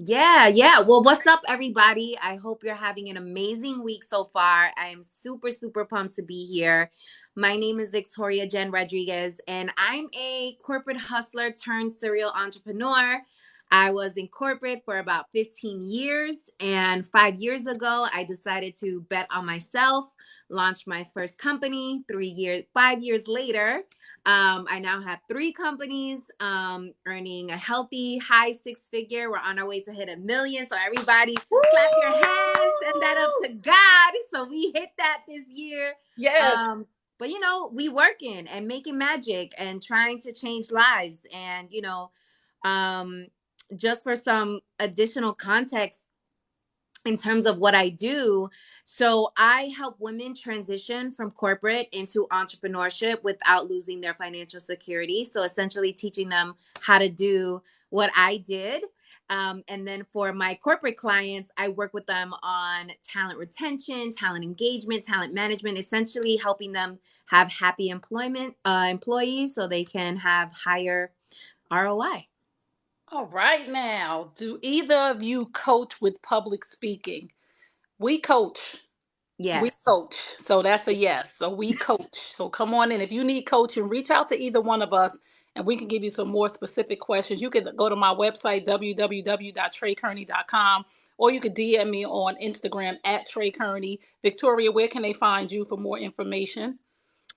Yeah, yeah. Well, what's up, everybody? I hope you're having an amazing week so far. I am super, super pumped to be here. My name is Victoria Jenn Rodriguez, and I'm a corporate hustler turned serial entrepreneur. I was in corporate for about 15 years, and 5 years ago, I decided to bet on myself, launch my first company. 3 years, 5 years later, I now have three companies, earning a healthy high six figure. We're on our way to hit 1 million. So everybody clap your hands, send that up to God. So we hit that this year. Yes. But we working and making magic and trying to change lives. And um, just for some additional context, in terms of what I do. So I help women transition from corporate into entrepreneurship without losing their financial security. So essentially teaching them how to do what I did. And then for my corporate clients, I work with them on talent retention, talent engagement, talent management, essentially helping them have happy employees so they can have higher ROI. All right now. Do either of you coach with public speaking? We coach. We Yes. coach. So that's a yes. So we coach. So come on in. If you need coaching, reach out to either one of us and we can give you some more specific questions. You can go to my website, www.treykearney.com, or you could DM me on Instagram at Trey Kearney. Victoria, where can they find you for more information?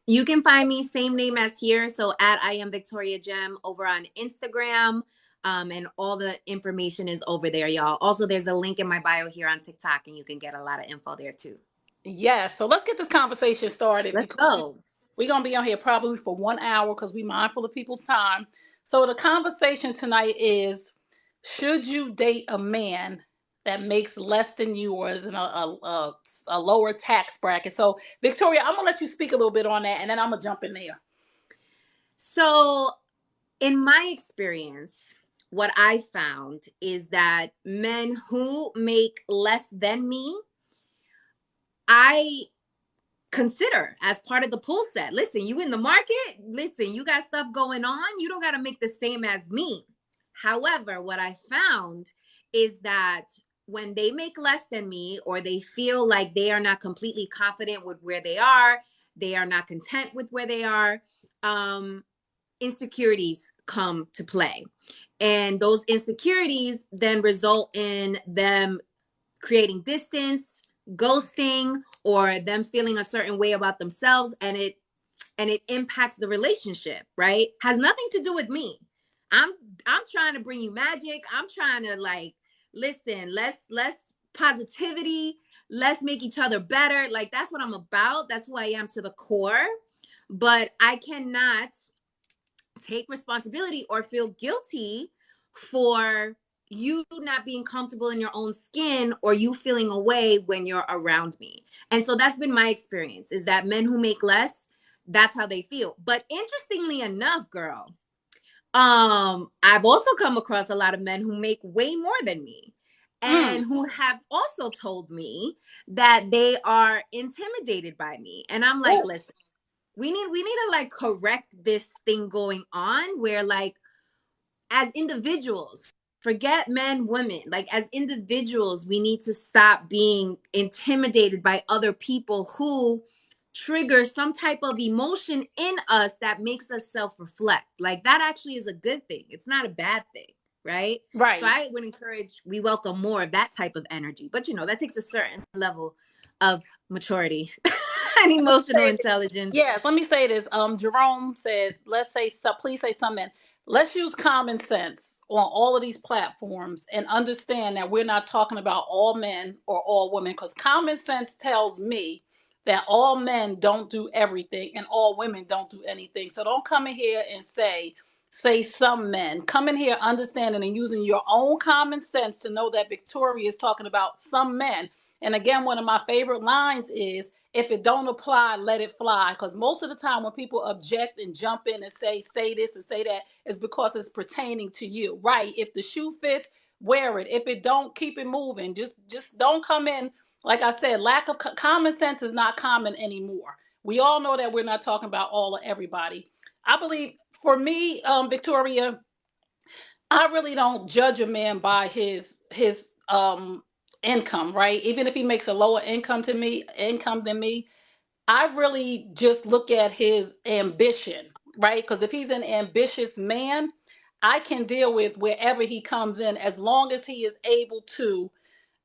You can find me same name as here. So at I am Victoria Gem over on Instagram. And all the information is over there, y'all. Also, there's a link in my bio here on TikTok, and you can get a lot of info there too. Yes. So let's get this conversation started Let's because go. we're going to be on here probably for 1 hour because we're mindful of people's time. So the conversation tonight is, should you date a man that makes less than you or is in a lower tax bracket? So, Victoria, I'm going to let you speak a little bit on that and then I'm going to jump in there. So, in my experience, what I found is that men who make less than me, I consider as part of the pull set. Listen, you in the market, listen, you got stuff going on, you don't got to make the same as me. However, what I found is that when they make less than me or they feel like they are not completely confident with where they are not content with where they are, um insecurities come to play. And those insecurities then result in them creating distance, ghosting, or them feeling a certain way about themselves, and it impacts the relationship, right? Has nothing to do with me. I'm I'm trying to bring you magic. I'm trying to like listen, let's positivity, let's make each other better. Like that's what I'm about. That's who I am to the core. But I cannot take responsibility or feel guilty for you not being comfortable in your own skin or you feeling away when you're around me. And so that's been my experience, is that men who make less, that's how they feel. But interestingly enough, girl, I've also come across a lot of men who make way more than me and Mm, who have also told me that they are intimidated by me. And I'm like, oh, listen, we need to like correct this thing going on where like as individuals, forget men, women, like as individuals, we need to stop being intimidated by other people who trigger some type of emotion in us that makes us self-reflect. Like that actually is a good thing. It's not a bad thing, right? So right. I would encourage we welcome more of that type of energy. But that takes a certain level of maturity and emotional Say this. intelligence. Yes, let me say this. Jerome said, let's say, so, please say something. Let's use common sense on all of these platforms and understand that we're not talking about all men or all women because common sense tells me that all men don't do everything and all women don't do anything. So don't come in here and say some men. Come in here understanding and using your own common sense to know that Victoria is talking about some men. And again, one of my favorite lines is, if it don't apply, let it fly. Because most of the time when people object and jump in and say this and say that, is because it's pertaining to you. Right. If the shoe fits, wear it. If it don't, keep it moving. Just don't come in. Like I said, lack of common sense is not common anymore. We all know that we're not talking about all or everybody. I believe for me, Victoria, I really don't judge a man by his income, right? Even if he makes a lower income than me, I really just look at his ambition, right? Because if he's an ambitious man, I can deal with wherever he comes in as long as he is able to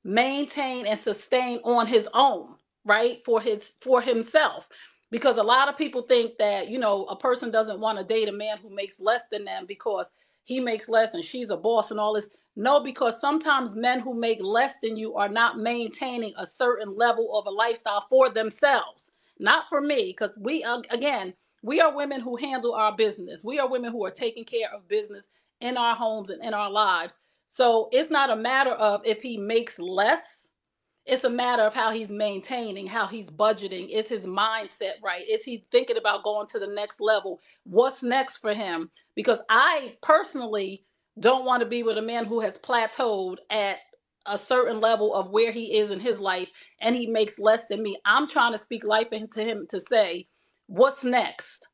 maintain and sustain on his own, right? For himself. Because a lot of people think that, a person doesn't want to date a man who makes less than them because he makes less and she's a boss and all this. No, because sometimes men who make less than you are not maintaining a certain level of a lifestyle for themselves. Not for me, because again, we are women who handle our business. We are women who are taking care of business in our homes and in our lives. So it's not a matter of if he makes less. It's a matter of how he's maintaining, how he's budgeting. Is his mindset right? Is he thinking about going to the next level? What's next for him? Because I personally don't want to be with a man who has plateaued at a certain level of where he is in his life and he makes less than me. I'm trying to speak life into him to say, what's next?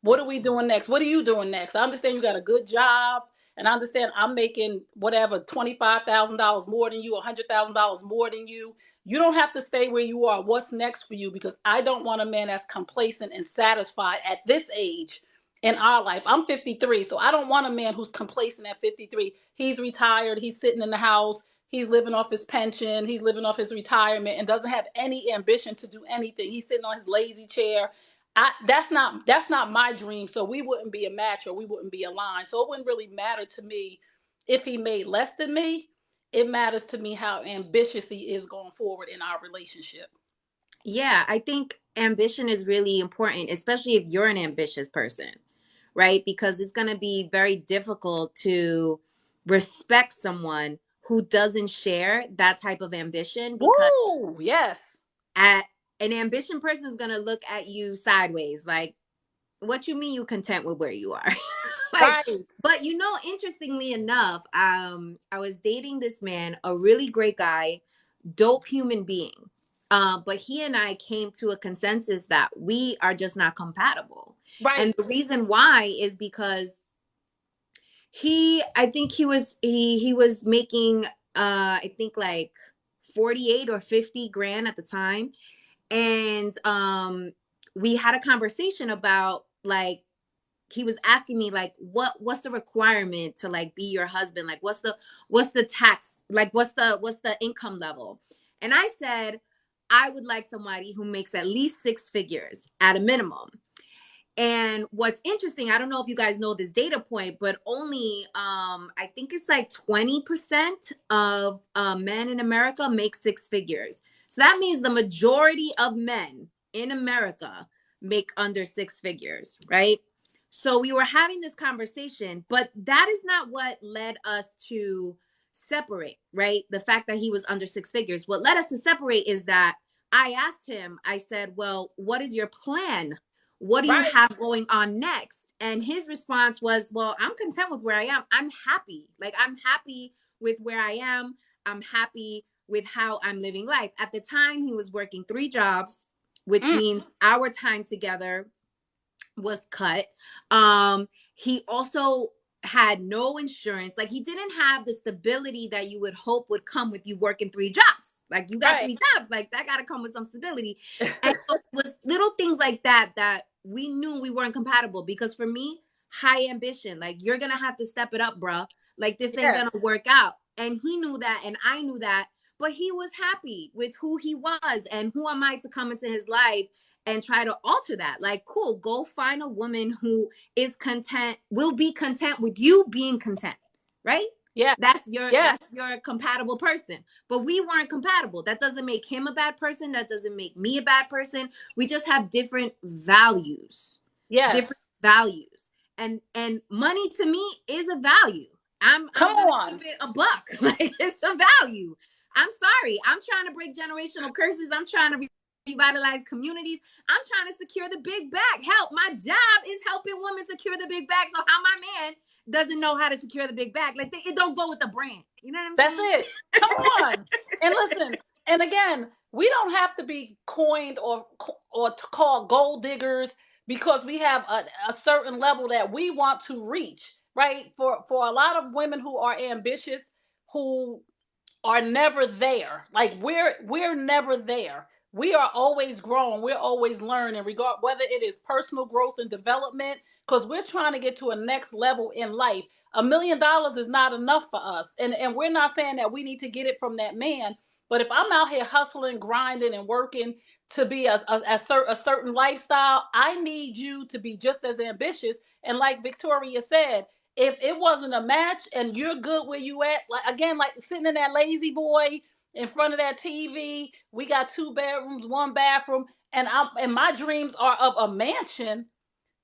What are we doing next? What are you doing next? I understand you got a good job, and I understand I'm making whatever $25,000 more than you, $100,000 more than you. You don't have to stay where you are. What's next for you? Because I don't want a man that's complacent and satisfied at this age in our life. I'm 53, so I don't want a man who's complacent at 53. He's retired. He's sitting in the house. He's living off his pension. He's living off his retirement and doesn't have any ambition to do anything. He's sitting on his lazy chair. That's not my dream. So we wouldn't be a match or we wouldn't be aligned. So it wouldn't really matter to me if he made less than me. It matters to me how ambitious he is going forward in our relationship. Yeah, I think ambition is really important, especially if you're an ambitious person, right? Because it's going to be very difficult to respect someone who doesn't share that type of ambition, because Woo! Yes. at an ambition person is going to look at you sideways like, what you mean you content with where you are? Like, Right. but interestingly enough, I was dating this man, a really great guy, dope human being. But he and I came to a consensus that we are just not compatible. And Right. the reason why is because I think he was making I think like 48 or 50 grand at the time. And we had a conversation about, like, he was asking me like, what's the requirement to like be your husband, like what's the tax, like what's the income level. And I said I would like somebody who makes at least six figures at a minimum. And what's interesting, I don't know if you guys know this data point, but only I think it's like 20% of men in America make six figures. So that means the majority of men in America make under six figures, right? So we were having this conversation, but that is not what led us to separate, right? The fact that he was under six figures. What led us to separate is that I asked him, I said, well, what is your plan? What do you Right. have going on next? And his response was, well, I'm content with where I am. I'm happy. Like, I'm happy with where I am. I'm happy with how I'm living life. At the time, he was working three jobs, which means our time together was cut. He also had no insurance. Like, he didn't have the stability that you would hope would come with you working three jobs. Like, you got Right. three jobs, like that got to come with some stability. And so it was little things like that that we knew we weren't compatible. Because for me, high ambition, like, you're gonna have to step it up, bruh. Like, this ain't Yes. gonna work out. And he knew that, and I knew that. But he was happy with who he was, and who am I to come into his life and try to alter that? Like, cool, go find a woman who is content, will be content with you being content, right? Yeah. That's Yes. your compatible person. But we weren't compatible. That doesn't make him a bad person. That doesn't make me a bad person. We just have different values. Yes. Different values. And money to me is a value. Come I'm gonna on. keep it a buck. Like, it's a value. I'm sorry. I'm trying to break generational curses. I'm trying to revitalize communities. I'm trying to secure the big bag. Help. My job is helping women secure the big bag. So how my man doesn't know how to secure the big bag? Like, it don't go with the brand. You know what I'm That's saying? it. Come on. And listen, and again, we don't have to be coined or called gold diggers because we have a certain level that we want to reach, right? For a lot of women who are ambitious, who are never there. Like we're never there. We are always growing. We're always learning, regard whether it is personal growth and development, because we're trying to get to a next level in life. $1 million is not enough for us, and we're not saying that we need to get it from that man. But if I'm out here hustling, grinding, and working to be a certain lifestyle, I need you to be just as ambitious. And like Victoria said, if it wasn't a match and you're good where you at, like again, like sitting in that lazy boy in front of that TV, we got 2 bedrooms, 1 bathroom, and my dreams are of a mansion,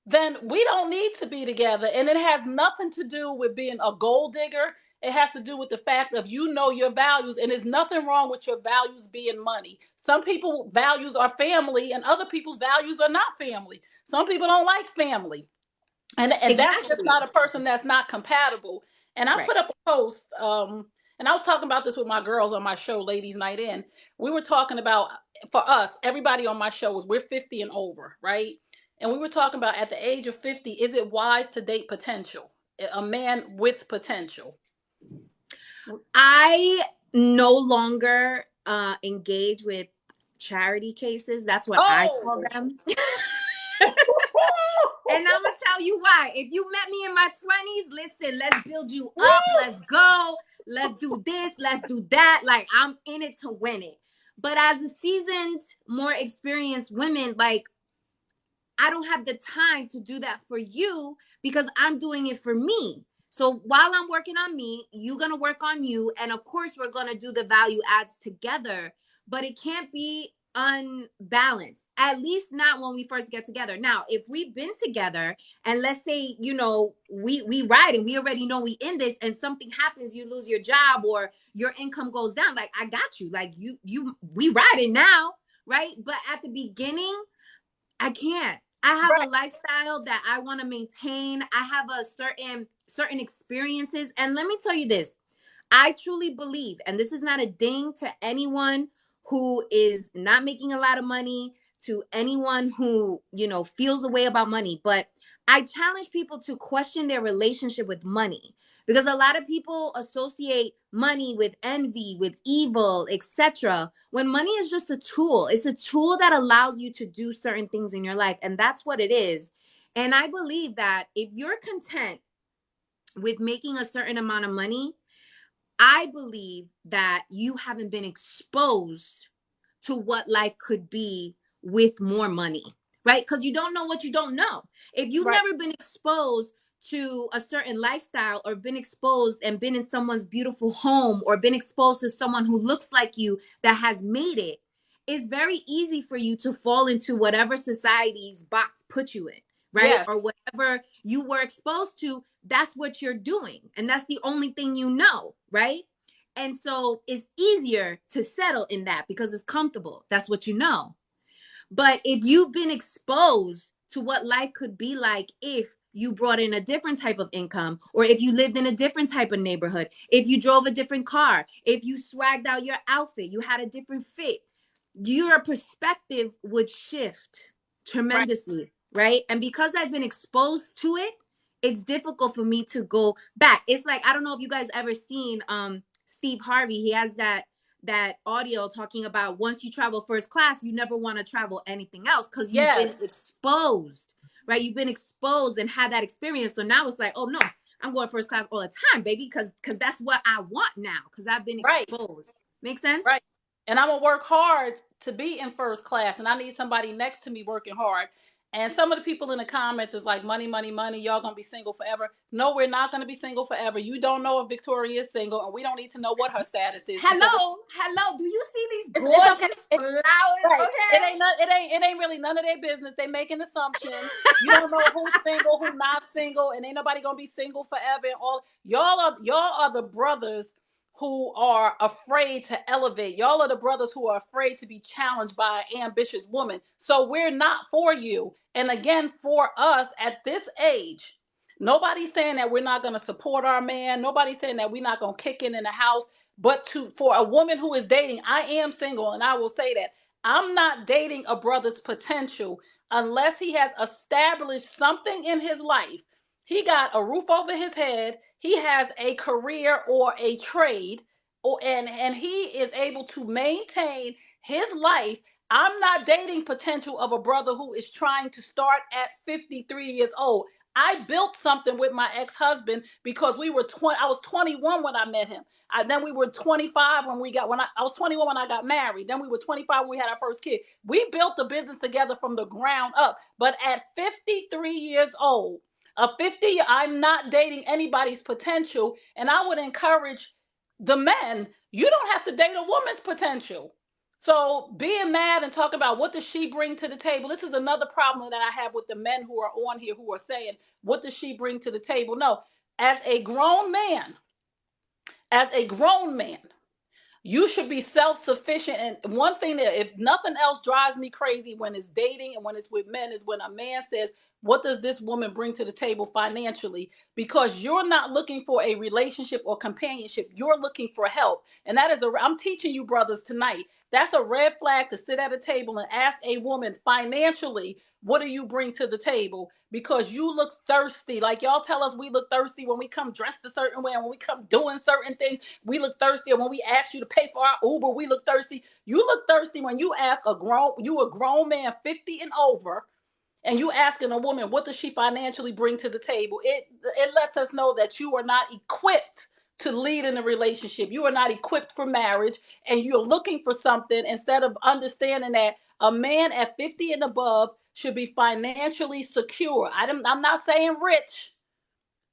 then we don't need to be together. And it has nothing to do with being a gold digger. It has to do with the fact of your values, and there's nothing wrong with your values being money. Some people values are family, and other people's values are not family. Some people don't like family. And that's just Exactly. not a person that's not compatible. And I Right. put up a post, and I was talking about this with my girls on my show, Ladies Night In. We were talking about, for us, everybody on my show we're 50 and over, right? And we were talking about, at the age of 50, is it wise to date potential? A man with potential. I no longer engage with charity cases. That's what I call Oh, them. And I'm gonna tell you why. If you met me in my 20s, listen, let's build you up. Let's go. Let's do this. Let's do that. Like, I'm in it to win it. But as a seasoned, more experienced women, like, I don't have the time to do that for you because I'm doing it for me. So while I'm working on me, you're going to work on you. And of course, we're going to do the value adds together, but it can't be unbalanced, at least not when we first get together. Now, if we've been together and let's say, we ride and we already know we in this and something happens, you lose your job or your income goes down, like, I got you. Like we riding now, right? But at the beginning, I can't. I have a right. lifestyle that I want to maintain. I have a certain experiences. And let me tell you this. I truly believe, and this is not a ding to anyone who is not making a lot of money, to anyone who, feels a way about money, but I challenge people to question their relationship with money because a lot of people associate money with envy, with evil, etc. When money is just a tool, it's a tool that allows you to do certain things in your life, and that's what it is. And I believe that if you're content with making a certain amount of money, I believe that you haven't been exposed to what life could be with more money, right? Because you don't know what you don't know. If you've Right. never been exposed to a certain lifestyle or been exposed and been in someone's beautiful home or been exposed to someone who looks like you that has made it, it's very easy for you to fall into whatever society's box put you in, right? Yes. Or whatever you were exposed to, that's what you're doing. And that's the only thing you know, right? And so it's easier to settle in that because it's comfortable. That's what you know. But if you've been exposed to what life could be like if you brought in a different type of income, or if you lived in a different type of neighborhood, if you drove a different car, if you swagged out your outfit, you had a different fit, your perspective would shift Right. tremendously, right? And because I've been exposed to it, it's difficult for me to go back. It's like, I don't know if you guys ever seen Steve Harvey. He has that audio talking about once you travel first class, you never want to travel anything else because you've been Yes. exposed, right? You've been exposed and had that experience. So now it's like, oh no, I'm going first class all the time, baby, because that's what I want now because I've been Right. exposed. Make sense? Right. And I'm gonna work hard to be in first class, and I need somebody next to me working hard. And some of the people in the comments is like, money, money, money. Y'all gonna be single forever? No, we're not gonna be single forever. You don't know if Victoria is single, and we don't need to know what her status is because Hello. Do you see these it's okay. gorgeous flowers? Right. Okay. It ain't really none of their business. They making assumptions. You don't know who's single, who's not single, and ain't nobody gonna be single forever. And all y'all are the brothers who are afraid to elevate. Y'all are the brothers who are afraid to be challenged by an ambitious woman. So we're not for you. And again, for us at this age, nobody's saying that we're not gonna support our man. Nobody's saying that we're not gonna kick in the house. But for a woman who is dating, I am single, and I will say that I'm not dating a brother's potential unless he has established something in his life. He got a roof over his head, he has a career or a trade, and he is able to maintain his life. I'm not dating potential of a brother who is trying to start at 53 years old. I built something with my ex-husband because we were 20. I was 21 when I met him. Then we were 25 when I was 21 when I got married. Then we were 25 when we had our first kid. We built the business together from the ground up. But at 53 years old, I'm not dating anybody's potential. And I would encourage the men, you don't have to date a woman's potential. So being mad and talk about what does she bring to the table, this is another problem that I have with the men who are on here who are saying, what does she bring to the table? No, as a grown man, as a grown man, you should be self-sufficient. And one thing that, if nothing else, drives me crazy when it's dating and when it's with men is when a man says, what does this woman bring to the table financially? Because you're not looking for a relationship or companionship. You're looking for help. And that is I'm teaching you brothers tonight. That's a red flag to sit at a table and ask a woman financially, what do you bring to the table? Because you look thirsty. Like y'all tell us we look thirsty when we come dressed a certain way and when we come doing certain things. We look thirsty, or when we ask you to pay for our Uber, we look thirsty. You look thirsty when you ask a grown man 50 and over, and you asking a woman, what does she financially bring to the table? It lets us know that you are not equipped to lead in a relationship. You are not equipped for marriage, and you're looking for something instead of understanding that a man at 50 and above should be financially secure. I'm not saying rich.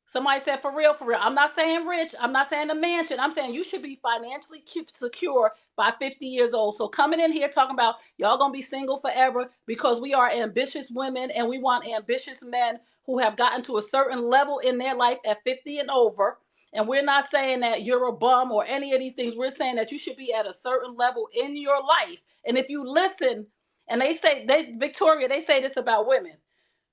Somebody said, for real, for real. I'm not saying rich. I'm not saying a mansion. I'm saying you should be financially secure by 50 years old. So coming in here talking about y'all going to be single forever because we are ambitious women and we want ambitious men who have gotten to a certain level in their life at 50 and over. And we're not saying that you're a bum or any of these things. We're saying that you should be at a certain level in your life. And if you listen, and Victoria, they say this about women.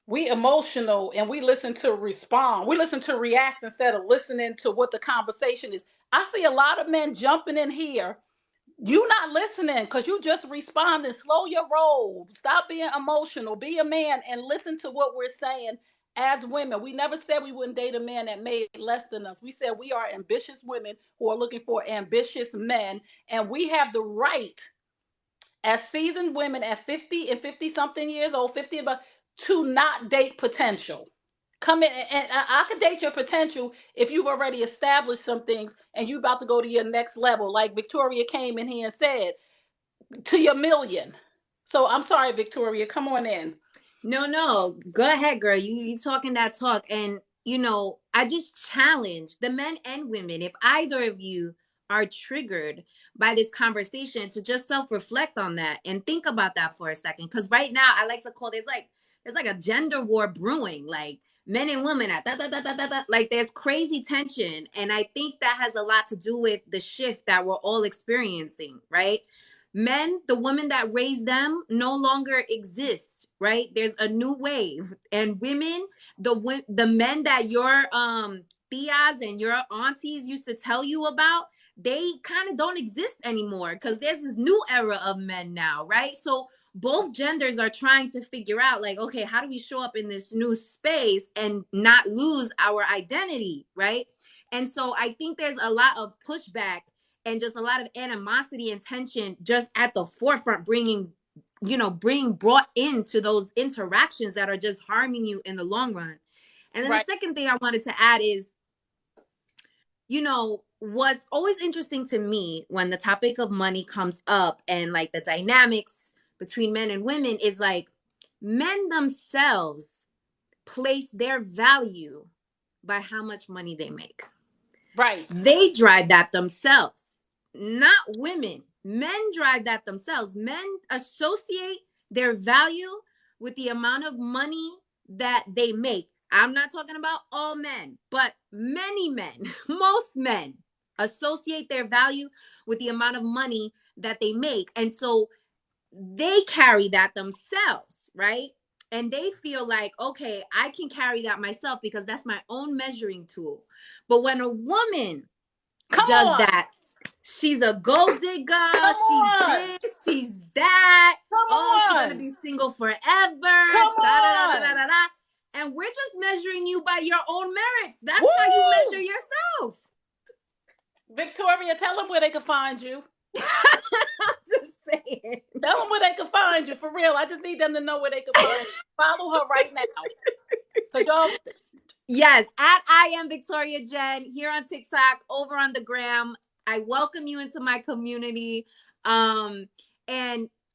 We emotional and we listen to respond. We listen to react instead of listening to what the conversation is. I see a lot of men jumping in here. You not listening because you just responding. Slow your roll. Stop being emotional. Be a man and listen to what we're saying as women. We never said we wouldn't date a man that made less than us. We said we are ambitious women who are looking for ambitious men. And we have the right as seasoned women at 50 and 50 something years old, 50 about, to not date potential. Come in and I could date your potential if you've already established some things and you about to go to your next level. Like Victoria came in here and said, to your million. So I'm sorry, Victoria, come on in. No, go ahead, girl. You talking that talk. And I just challenge the men and women, if either of you are triggered by this conversation, to just self-reflect on that and think about that for a second. Because right now, I like to call this there's like a gender war brewing, like men and women at like there's crazy tension. And I think that has a lot to do with the shift that we're all experiencing, right? Men, the women that raised them no longer exist, right? There's a new wave. And women, the men that your tias and your aunties used to tell you about, they kind of don't exist anymore because there's this new era of men now, right? So both genders are trying to figure out, like, okay, how do we show up in this new space and not lose our identity, right? And so I think there's a lot of pushback and just a lot of animosity and tension just at the forefront, being brought into those interactions that are just harming you in the long run. And then the second thing I wanted to add is, what's always interesting to me when the topic of money comes up and like the dynamics between men and women is like men themselves place their value by how much money they make. Right. They drive that themselves, not women. Men drive that themselves. Men associate their value with the amount of money that they make. I'm not talking about all men, but many men, most men associate their value with the amount of money that they make. And so they carry that themselves, right? And they feel like, okay, I can carry that myself because that's my own measuring tool. But when a woman does that, she's a gold digger. She's this, she's that. She's gonna be single forever. And we're just measuring you by your own merits. That's how you measure yourself. Victoria, tell them where they can find you. I'm just saying. Tell them where they can find you, for real. I just need them to know where they can find you. Follow her right now. Because y'all... Yes, at I am Victoria Jenn here on TikTok, over on the gram. I welcome you into my community. And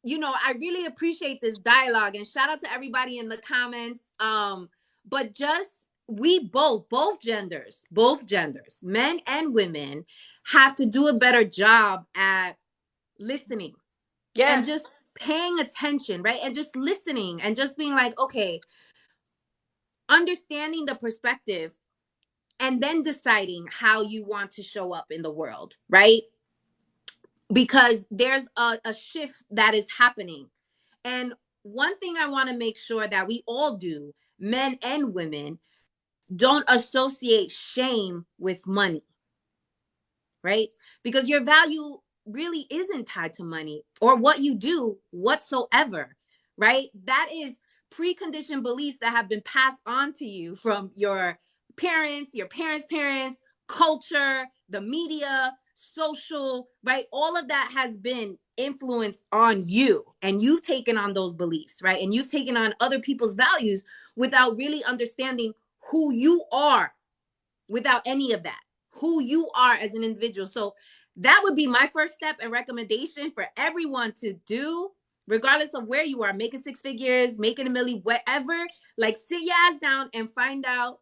I really appreciate this dialogue, and shout out to everybody in the comments. But just we both genders, men and women, have to do a better job at listening. Yes. And just paying attention, right? And just listening and just being like, okay, understanding the perspective, and then deciding how you want to show up in the world, right? Because there's a shift that is happening. And one thing I want to make sure that we all do, men and women, don't associate shame with money, right? Because your value really isn't tied to money or what you do whatsoever, right? That is preconditioned beliefs that have been passed on to you from your parents, culture, the media, social, right? All of that has been influenced on you, and you've taken on those beliefs, right? And you've taken on other people's values without really understanding who you are, without any of that, who you are as an individual. So that would be my first step and recommendation for everyone to do, regardless of where you are, making six figures, making a million, whatever. Like, sit your ass down and find out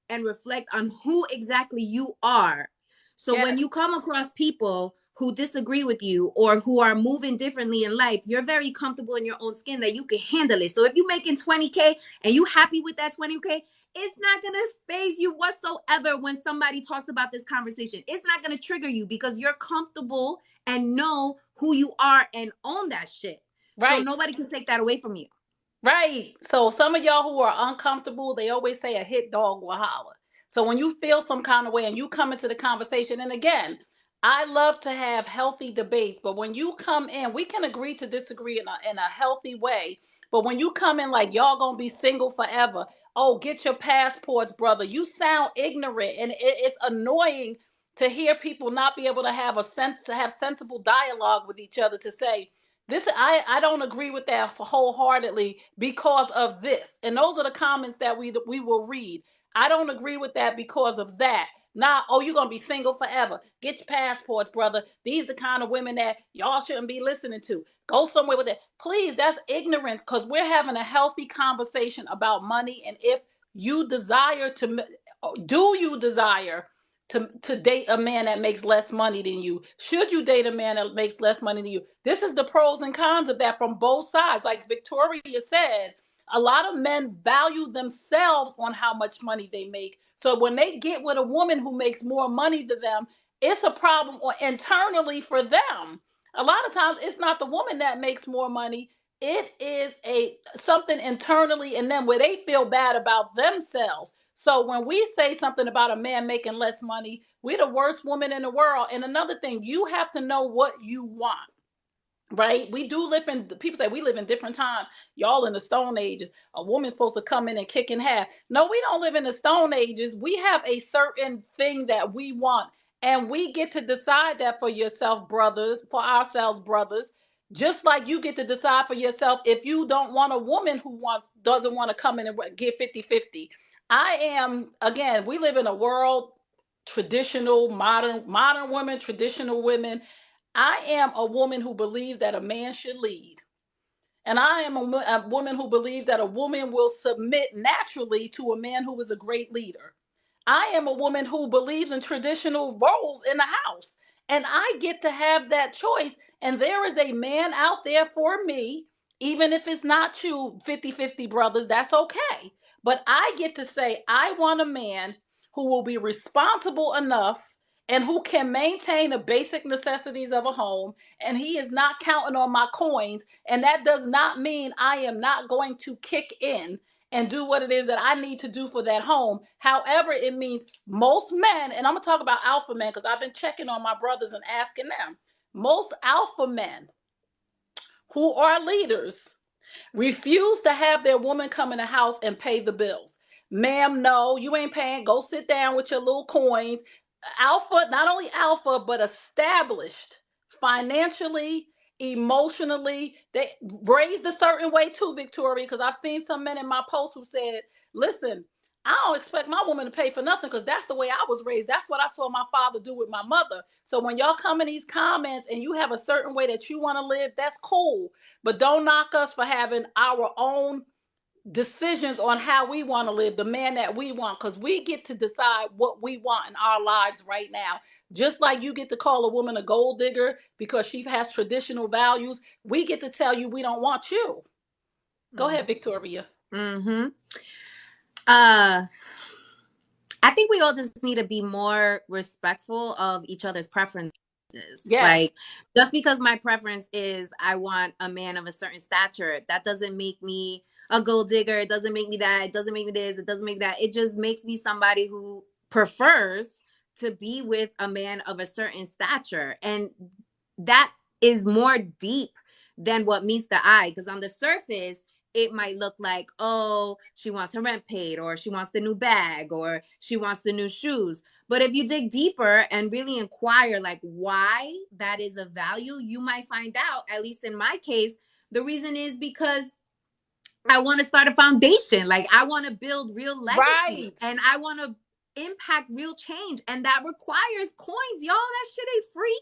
and reflect on who exactly you are. So when you come across people who disagree with you or who are moving differently in life, you're very comfortable in your own skin that you can handle it. So if you're making 20K and you happy with that 20K, it's not going to faze you whatsoever when somebody talks about this conversation. It's not going to trigger you because you're comfortable and know who you are and own that shit. Right. So nobody can take that away from you. Right. So some of y'all who are uncomfortable, they always say a hit dog will holler. So when you feel some kind of way and you come into the conversation, and again, I love to have healthy debates, but when you come in, we can agree to disagree in a healthy way. But when you come in like y'all gonna be single forever, oh, get your passports, brother. You sound ignorant, and it's annoying to hear people not be able to have sensible dialogue with each other to say, this, I don't agree with that wholeheartedly because of this. And those are the comments that we will read. I don't agree with that because of that. Nah, oh, you're going to be single forever. Get your passports, brother. These are the kind of women that y'all shouldn't be listening to. Go somewhere with it. Please, that's ignorance, because we're having a healthy conversation about money. And if you desire to, do you desire to date a man that makes less money than you? Should you date a man that makes less money than you? This is the pros and cons of that from both sides. Like Victoria said, a lot of men value themselves on how much money they make. So when they get with a woman who makes more money than them, it's a problem internally for them. A lot of times it's not the woman that makes more money. It is something internally in them where they feel bad about themselves. So when we say something about a man making less money, we're the worst woman in the world. And another thing, you have to know what you want. Right? We do live in, people say we live in different times. Y'all in the Stone Ages. A woman's supposed to come in and kick in half. No, we don't live in the Stone Ages. We have a certain thing that we want. And we get to decide that for yourself, brothers, for ourselves, brothers. Just like you get to decide for yourself if you don't want a woman who doesn't want to come in and get 50-50. I am, again, we live in a world, traditional, modern women, traditional women. I am a woman who believes that a man should lead. And I am a woman who believes that a woman will submit naturally to a man who is a great leader. I am a woman who believes in traditional roles in the house. And I get to have that choice. And there is a man out there for me, even if it's not you, 50-50 brothers, that's okay. But I get to say, I want a man who will be responsible enough and who can maintain the basic necessities of a home, and he is not counting on my coins. And that does not mean I am not going to kick in and do what it is that I need to do for that home. However, it means most men, and I'm going to talk about alpha men because I've been checking on my brothers and asking them, most alpha men who are leaders refuse to have their woman come in the house and pay the bills. Ma'am, no, you ain't paying. Go sit down with your little coins. alpha, not only alpha, but established financially, emotionally. They raised a certain way too, Victoria, because I've seen some men in my post who said, listen, I don't expect my woman to pay for nothing because that's the way I was raised. That's what I saw my father do with my mother. So when y'all come in these comments and you have a certain way that you want to live, that's cool. But don't knock us for having our own decisions on how we want to live, the man that we want, because we get to decide what we want in our lives right now. Just like you get to call a woman a gold digger because she has traditional values, we get to tell you we don't want you. Go ahead, Victoria. Mm-hmm. I think we all just need to be more respectful of each other's preferences. Yes. Like, just because my preference is I want a man of a certain stature, that doesn't make me a gold digger. It doesn't make me that. It doesn't make me this. It doesn't make that. It just makes me somebody who prefers to be with a man of a certain stature. And that is more deep than what meets the eye. Because on the surface, it might look like, oh, she wants her rent paid, or she wants the new bag, or she wants the new shoes. But if you dig deeper and really inquire like why that is of value, you might find out, at least in my case, the reason is because I want to start a foundation. Like, I want to build real legacy, Right. and I want to impact real change. And that requires coins, y'all. That shit ain't free.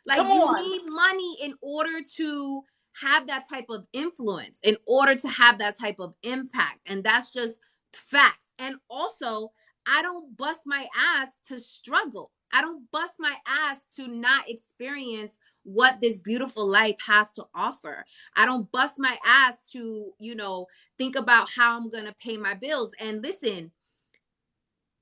Like, you need money in order to have that type of influence, in order to have that type of impact. And that's just facts. And also, I don't bust my ass to struggle. I don't bust my ass to not experience what this beautiful life has to offer. I don't bust my ass to, think about how I'm going to pay my bills. And listen,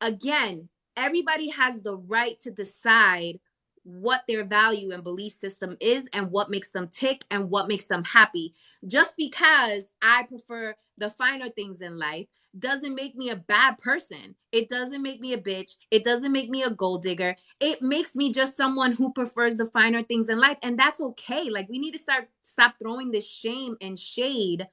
again, everybody has the right to decide what their value and belief system is and what makes them tick and what makes them happy. Just because I prefer the finer things in life doesn't make me a bad person. It doesn't make me a bitch. It doesn't make me a gold digger. It makes me just someone who prefers the finer things in life. And that's okay. Like, we need to stop throwing this shame and shade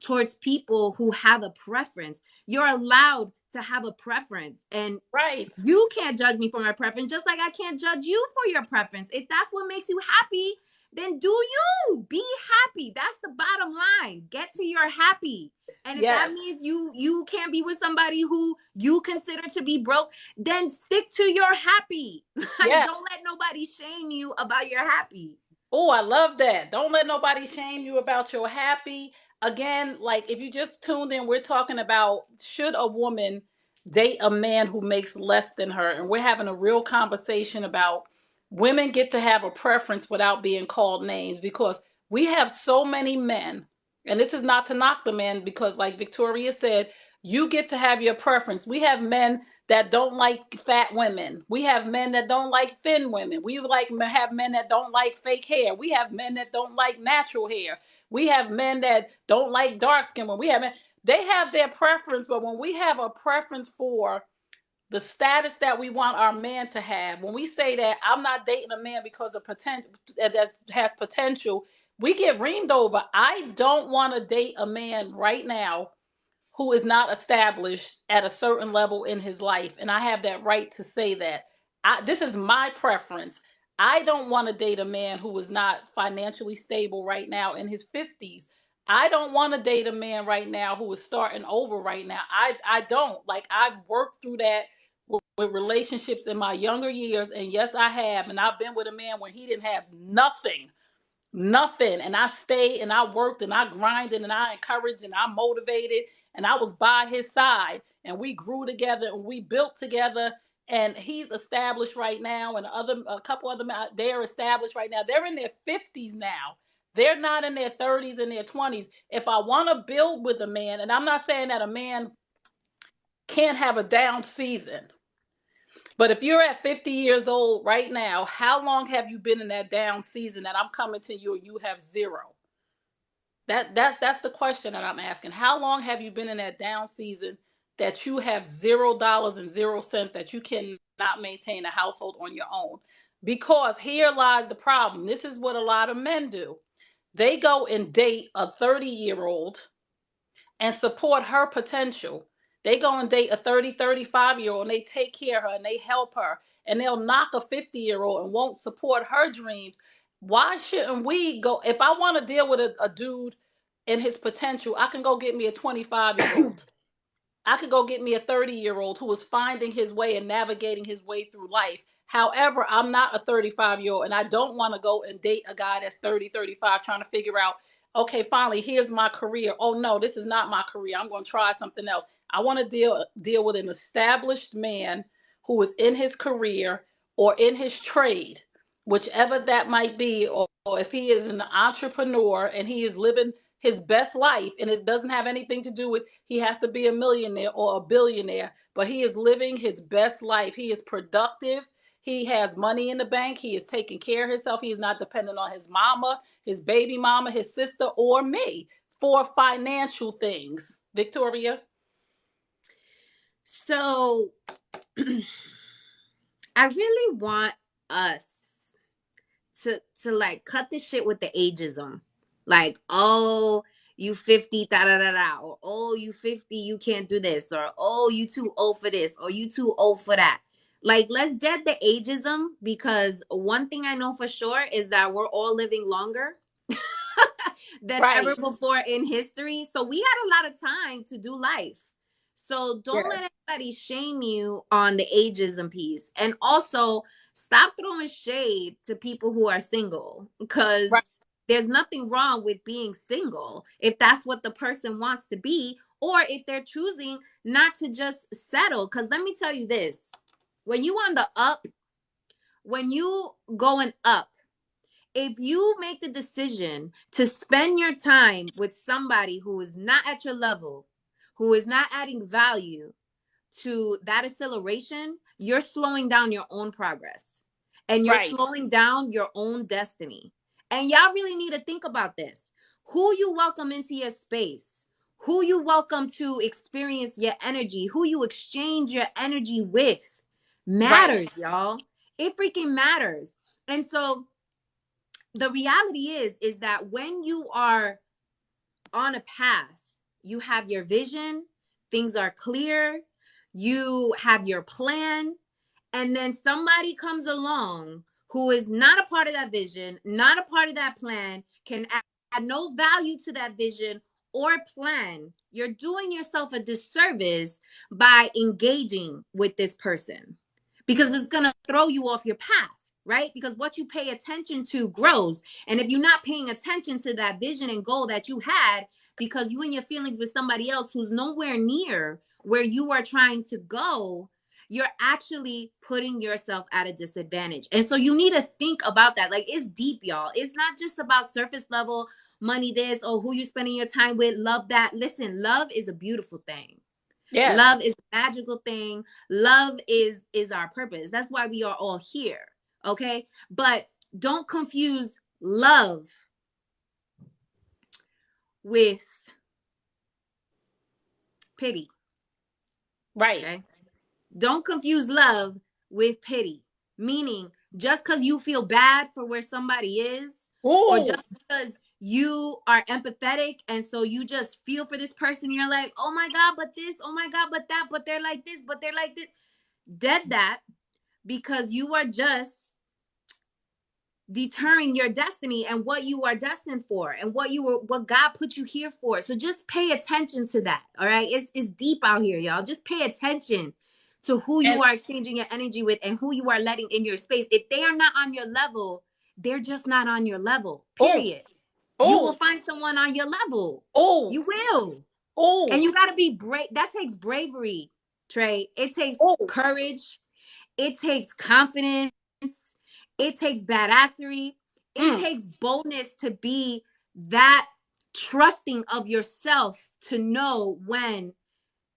towards people who have a preference. You're allowed to have a preference, and Right. you can't judge me for my preference, just like I can't judge you for your preference. If that's what makes you happy, then do you be happy. That's the bottom line. Get to your happy. And if that means you can't be with somebody who you consider to be broke, then stick to your happy. Like, don't let nobody shame you about your happy. Oh, I love that. Don't let nobody shame you about your happy. Again, like, if you just tuned in, we're talking about, should a woman date a man who makes less than her? And we're having a real conversation about women get to have a preference without being called names, because we have so many men, and this is not to knock the men, because like Victoria said, you get to have your preference. We have men that don't like fat women. We have men that don't like thin women. We have men that don't like fake hair. We have men that don't like natural hair. We have men that don't like dark skin. When we have men, they have their preference, but when we have a preference for the status that we want our man to have, when we say that I'm not dating a man because of potential that has potential, we get reamed over. I don't want to date a man right now who is not established at a certain level in his life. And I have that right to say that. This is my preference. I don't want to date a man who is not financially stable right now in his 50s. I don't want to date a man right now who is starting over right now. I don't. Like, I've worked through that with relationships in my younger years. And yes, I have. And I've been with a man when he didn't have nothing. And I stayed and I worked and I grinded and I encouraged and I motivated and I was by his side, and we grew together and we built together. And he's established right now, and a couple other men, they're established right now. They're in their 50s now. They're not in their 30s and their 20s. If I want to build with a man, and I'm not saying that a man can't have a down season, but if you're at 50 years old right now, how long have you been in that down season that I'm coming to you and you have zero? That's the question that I'm asking. How long have you been in that down season that you have $0 and 0 cents, that you cannot maintain a household on your own? Because here lies the problem. This is what a lot of men do. They go and date a 30-year-old and support her potential. They go and date a 30, 35-year-old and they take care of her and they help her and they'll knock a 50-year-old and won't support her dreams. Why shouldn't we go? If I want to deal with a dude and his potential, I can go get me a 25-year-old. I could go get me a 30-year-old who is finding his way and navigating his way through life. However, I'm not a 35-year-old, and I don't want to go and date a guy that's 30, 35, trying to figure out, okay, finally, here's my career. Oh no, this is not my career. I'm going to try something else. I want to deal with an established man who is in his career or in his trade, whichever that might be, or if he is an entrepreneur and he is living his best life, and it doesn't have anything to do with he has to be a millionaire or a billionaire, but he is living his best life. He is productive. He has money in the bank. He is taking care of himself. He is not dependent on his mama, his baby mama, his sister, or me for financial things. Victoria? So I really want us to like cut this shit with the ageism. Like, oh, you 50, da da da da, or oh, you 50, you can't do this, or oh, you too old for this, or you too old for that. Like, let's dead the ageism, because one thing I know for sure is that we're all living longer than ever before in history. So we had a lot of time to do life. So don't let anybody shame you on the ageism piece. And also, stop throwing shade to people who are single, because there's nothing wrong with being single if that's what the person wants to be, or if they're choosing not to just settle. Because let me tell you this, when you on the up, when you going up, if you make the decision to spend your time with somebody who is not at your level, who is not adding value to that acceleration, you're slowing down your own progress, and you're slowing down your own destiny. And y'all really need to think about this. Who you welcome into your space, who you welcome to experience your energy, who you exchange your energy with matters, y'all. It freaking matters. And so the reality is that when you are on a path, you have your vision, things are clear, you have your plan, and then somebody comes along who is not a part of that vision, not a part of that plan, can add no value to that vision or plan. You're doing yourself a disservice by engaging with this person, because it's going to throw you off your path, right? Because what you pay attention to grows. And if you're not paying attention to that vision and goal that you had, because you and your feelings with somebody else who's nowhere near where you are trying to go, you're actually putting yourself at a disadvantage. And so you need to think about that. Like, it's deep, y'all. It's not just about surface level money, this, or who you're spending your time with, love that. Listen, love is a beautiful thing. Yes. Love is a magical thing. Love is our purpose. That's why we are all here. Okay? But don't confuse love with pity. Okay? Don't confuse love with pity. Meaning, just because you feel bad for where somebody is, or just because you are empathetic and so you just feel for this person, you're like, oh my God, but this, oh my God, but that, but they're like this, but they're like this. Dead that, because you are just deterring your destiny and what you are destined for and what God put you here for. So just pay attention to that. All right. It's deep out here, y'all. Just pay attention to who you are exchanging your energy with and who you are letting in your space. If they are not on your level, they're just not on your level, period. You will find someone on your level. You will. And you got to be brave. That takes bravery, Trey. It takes courage. It takes confidence. It takes badassery. It takes boldness to be that trusting of yourself, to know when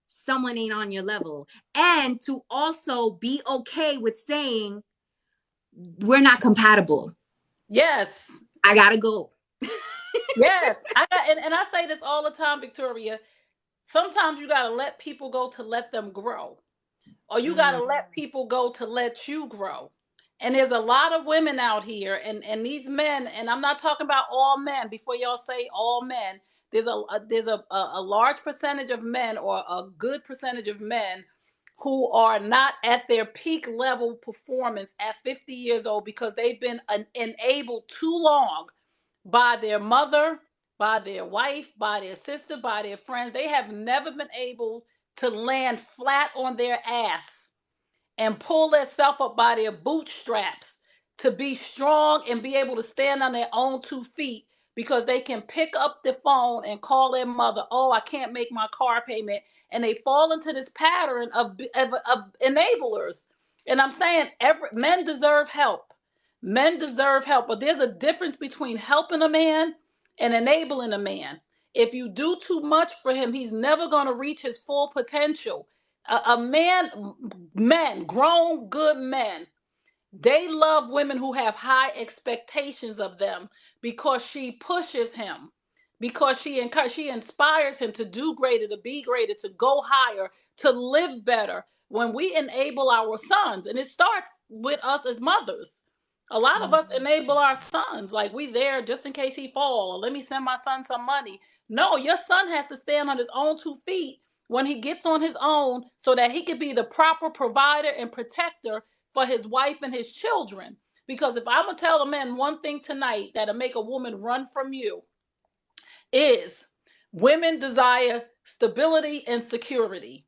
someone ain't on your level, and to also be okay with saying, we're not compatible. Yes. I gotta go. Yes. And I say this all the time, Victoria. Sometimes you gotta let people go to let them grow. Or you gotta let people go to let you grow. And there's a lot of women out here, and these men, and I'm not talking about all men, before y'all say all men, there's a large percentage of men, or a good percentage of men, who are not at their peak level performance at 50 years old because they've been enabled too long by their mother, by their wife, by their sister, by their friends. They have never been able to land flat on their ass and pull themselves up by their bootstraps to be strong and be able to stand on their own 2 feet because they can pick up the phone and call their mother, oh, I can't make my car payment. And they fall into this pattern of enablers. And I'm saying men deserve help. Men deserve help. But there's a difference between helping a man and enabling a man. If you do too much for him, he's never going to reach his full potential. Men, grown, good men, they love women who have high expectations of them because she pushes him, because she inspires him to do greater, to be greater, to go higher, to live better. When we enable our sons, and it starts with us as mothers. A lot of us enable our sons, like we there just in case he fall. Let me send my son some money. No, your son has to stand on his own 2 feet when he gets on his own so that he can be the proper provider and protector for his wife and his children. Because if I'm going to tell a man one thing tonight that'll make a woman run from you, is women desire stability and security.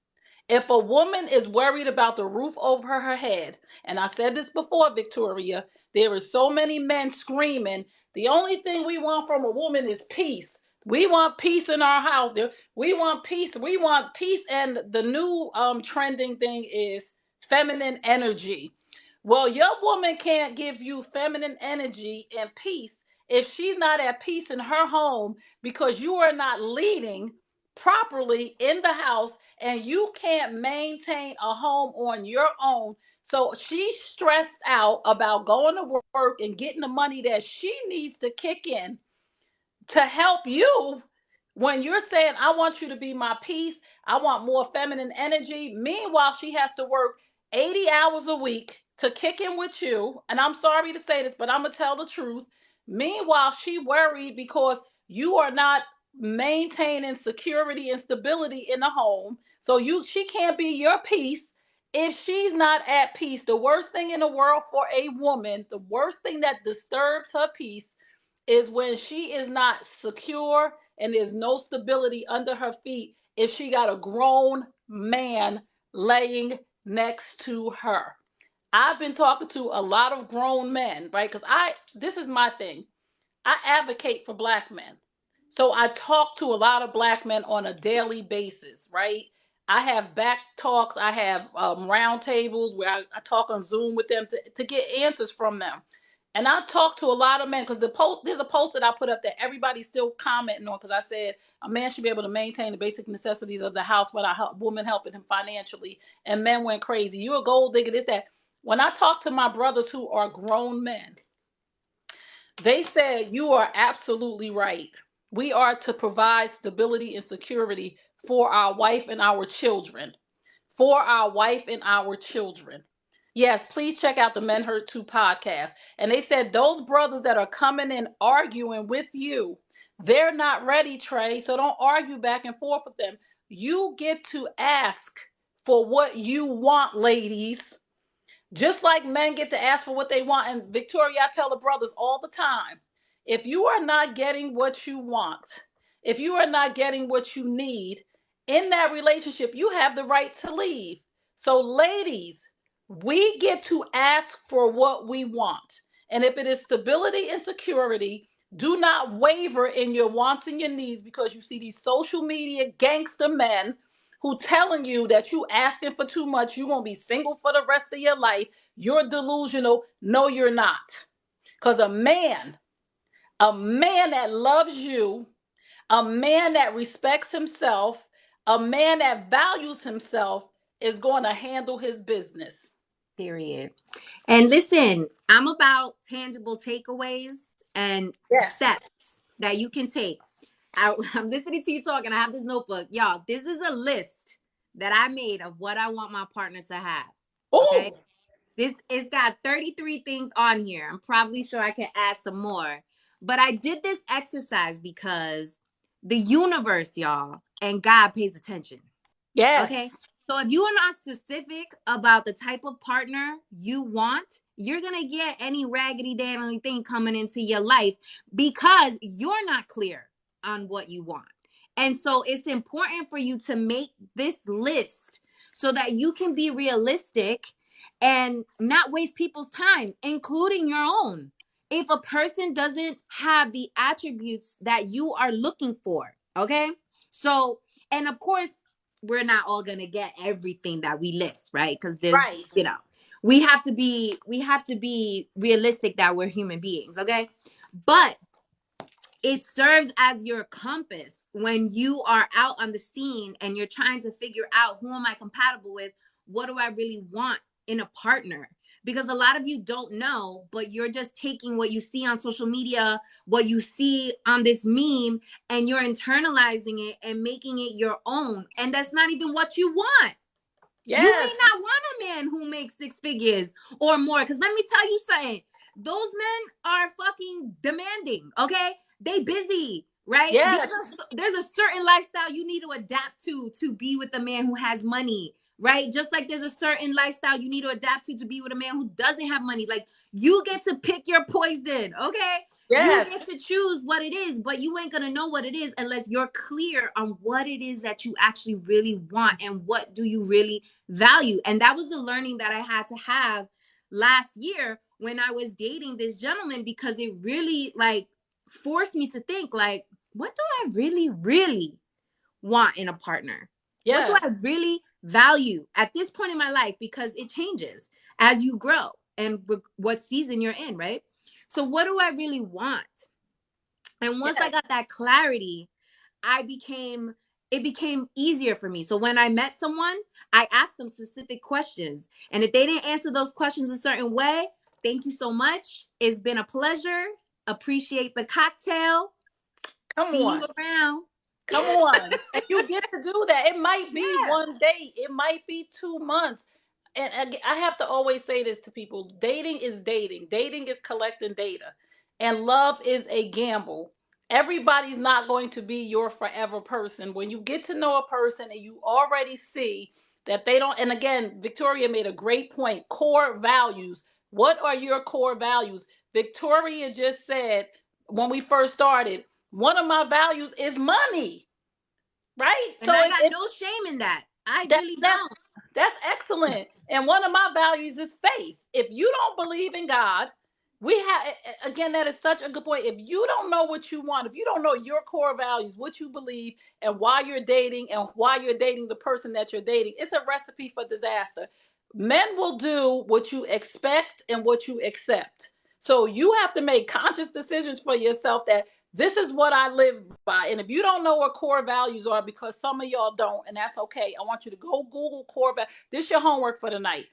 If a woman is worried about the roof over her head, and I said this before, Victoria, there are so many men screaming, the only thing we want from a woman is peace. We want peace in our house. We want peace. We want peace. And the new trending thing is feminine energy. Well, your woman can't give you feminine energy and peace if she's not at peace in her home because you are not leading properly in the house and you can't maintain a home on your own. So she's stressed out about going to work and getting the money that she needs to kick in to help you when you're saying, I want you to be my peace. I want more feminine energy. Meanwhile, she has to work 80 hours a week to kick in with you. And I'm sorry to say this, but I'm going to tell the truth. Meanwhile, she worried because you are not maintaining security and stability in the home. So she can't be your peace if she's not at peace. The worst thing in the world for a woman, the worst thing that disturbs her peace is when she is not secure and there's no stability under her feet if she got a grown man laying next to her. I've been talking to a lot of grown men, right? Because this is my thing. I advocate for Black men. So I talk to a lot of Black men on a daily basis, right? I have back talks. I have round tables where I talk on Zoom with them to get answers from them. And I talk to a lot of men because there's a post that I put up that everybody's still commenting on because I said a man should be able to maintain the basic necessities of the house without a woman helping him financially. And men went crazy. You a gold digger, this, that. When I talk to my brothers who are grown men, they said, you are absolutely right. We are to provide stability and security for our wife and our children. For our wife and our children. Yes, please check out the Men Hurt Too podcast. And they said those brothers that are coming in arguing with you, they're not ready, Trey. So don't argue back and forth with them. You get to ask for what you want, ladies. Just like men get to ask for what they want. And Victoria, I tell the brothers all the time, if you are not getting what you want, if you are not getting what you need in that relationship, you have the right to leave. So ladies, we get to ask for what we want. And if it is stability and security, do not waver in your wants and your needs because you see these social media gangster men who telling you that you asking for too much, you're going to be single for the rest of your life. You're delusional. No, you're not. Because a man that loves you, a man that respects himself, a man that values himself is going to handle his business. Period. And listen, I'm about tangible takeaways and steps that you can take. I'm listening to you talk and I have this notebook. Y'all, this is a list that I made of what I want my partner to have. Okay. It's got 33 things on here. I'm probably sure I can add some more. But I did this exercise because the universe, y'all, and God pays attention. Yes. Okay. So if you are not specific about the type of partner you want, you're going to get any raggedy daily thing coming into your life because you're not clear on what you want. And so it's important for you to make this list so that you can be realistic and not waste people's time, including your own. If a person doesn't have the attributes that you are looking for, okay? So, and of course, we're not all going to get everything that we list, right? Because there's, Right. you know, we have to be realistic that we're human beings, okay? But it serves as your compass when you are out on the scene and you're trying to figure out, who am I compatible with? What do I really want in a partner? Because a lot of you don't know, but you're just taking what you see on social media, what you see on this meme, and you're internalizing it and making it your own. And that's not even what you want. Yes. You may not want a man who makes 6 figures or more. Because let me tell you something. Those men are fucking demanding, okay? They busy, right? Yes. There's a certain lifestyle you need to adapt to be with a man who has money, right? Just like there's a certain lifestyle you need to adapt to be with a man who doesn't have money. Like, you get to pick your poison, okay? Yes. You get to choose what it is, but you ain't gonna know what it is unless you're clear on what it is that you actually really want and what do you really value. And that was the learning that I had to have last year when I was dating this gentleman, because it really like forced me to think, like, what do I really want in a partner? What do Yes. I really value at this point in my life? Because it changes as you grow and what season you're in, right? So what do I really want? And once I Yes. got that clarity, it became easier for me. So when I met someone, I asked them specific questions. And if they didn't answer those questions a certain way, thank you so much. It's been a pleasure. Appreciate the cocktail. Come See you on. around. Come on. And you get to do that. It might be Yeah. one day, it might be 2 months. And I have to always say this to people: dating is dating, dating is collecting data, and love is a gamble. Everybody's not going to be your forever person. When you get to know a person and you already see that they don't, and again, Victoria made a great point: core values. What are your core values? Victoria just said when we first started, one of my values is money, right? And So I got no shame in that. I that really that's don't. that's excellent. And one of my values is faith. If you don't believe in God, we have, again, that is such a good point. If you don't know what you want, if you don't know your core values, what you believe, and why you're dating, and why you're dating the person that you're dating, it's a recipe for disaster. Men will do what you expect and what you accept. So you have to make conscious decisions for yourself that this is what I live by. And if you don't know what core values are, because some of y'all don't, and that's okay, I want you to go Google core values. This is your homework for the night.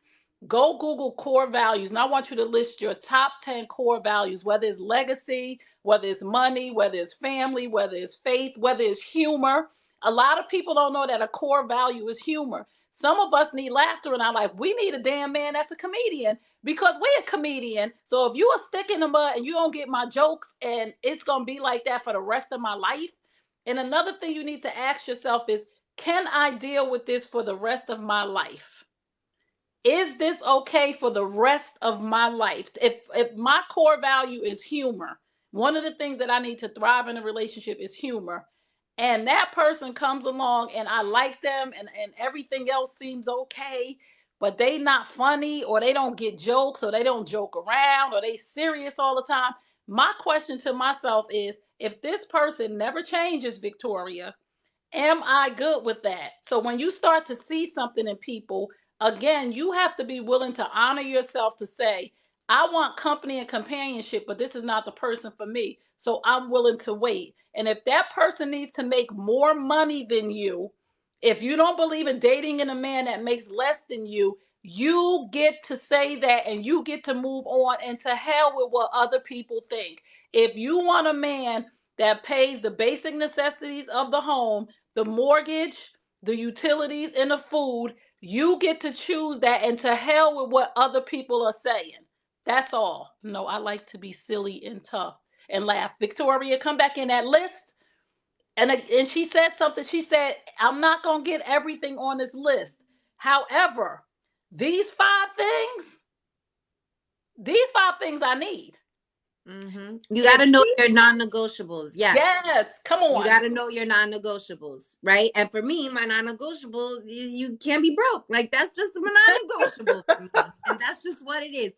Go Google core values, and I want you to list your top 10 core values, whether it's legacy, whether it's money, whether it's family, whether it's faith, whether it's humor. A lot of people don't know that a core value is humor. Some of us need laughter in our life. We need a damn man that's a comedian, because we're a comedian. So if you are stick in the mud and you don't get my jokes, and it's going to be like that for the rest of my life. And another thing you need to ask yourself is, can I deal with this for the rest of my life? Is this okay for the rest of my life? If my core value is humor, one of the things that I need to thrive in a relationship is humor. And that person comes along and I like them, and everything else seems okay, but they not funny, or they don't get jokes, or they don't joke around, or they serious all the time. My question to myself is, if this person never changes, Victoria, am I good with that? So when you start to see something in people, again, you have to be willing to honor yourself to say, I want company and companionship, but this is not the person for me. So I'm willing to wait. And if that person needs to make more money than you, if you don't believe in dating in a man that makes less than you get to say that, and you get to move on, and to hell with what other people think. If you want a man that pays the basic necessities of the home, the mortgage, the utilities, and the food, you get to choose that, and to hell with what other people are saying. That's all. No, I like to be silly and tough and laugh. Victoria, come back in that list. And she said something. She said, I'm not going to get everything on this list. However, these five things I need. Mm-hmm. You got If to know he, your non-negotiables. Yes. yes, come You on. got to know your non-negotiables, right? And for me, my non-negotiable is you can't be broke. Like that's just my non-negotiable for me, and that's just what it is.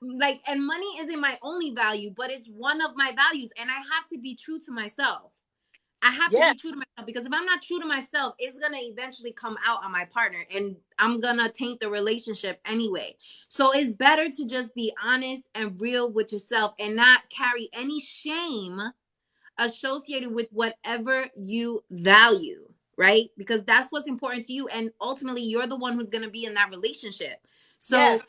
Like, and money isn't my only value, but it's one of my values, and I have to be true to myself. I have to Yes, be true to myself because if I'm not true to myself, it's gonna eventually come out on my partner, and I'm gonna taint the relationship anyway. So it's better to just be honest and real with yourself and not carry any shame associated with whatever you value, right? Because that's what's important to you. And ultimately, you're the one who's going to be in that relationship. yes, So,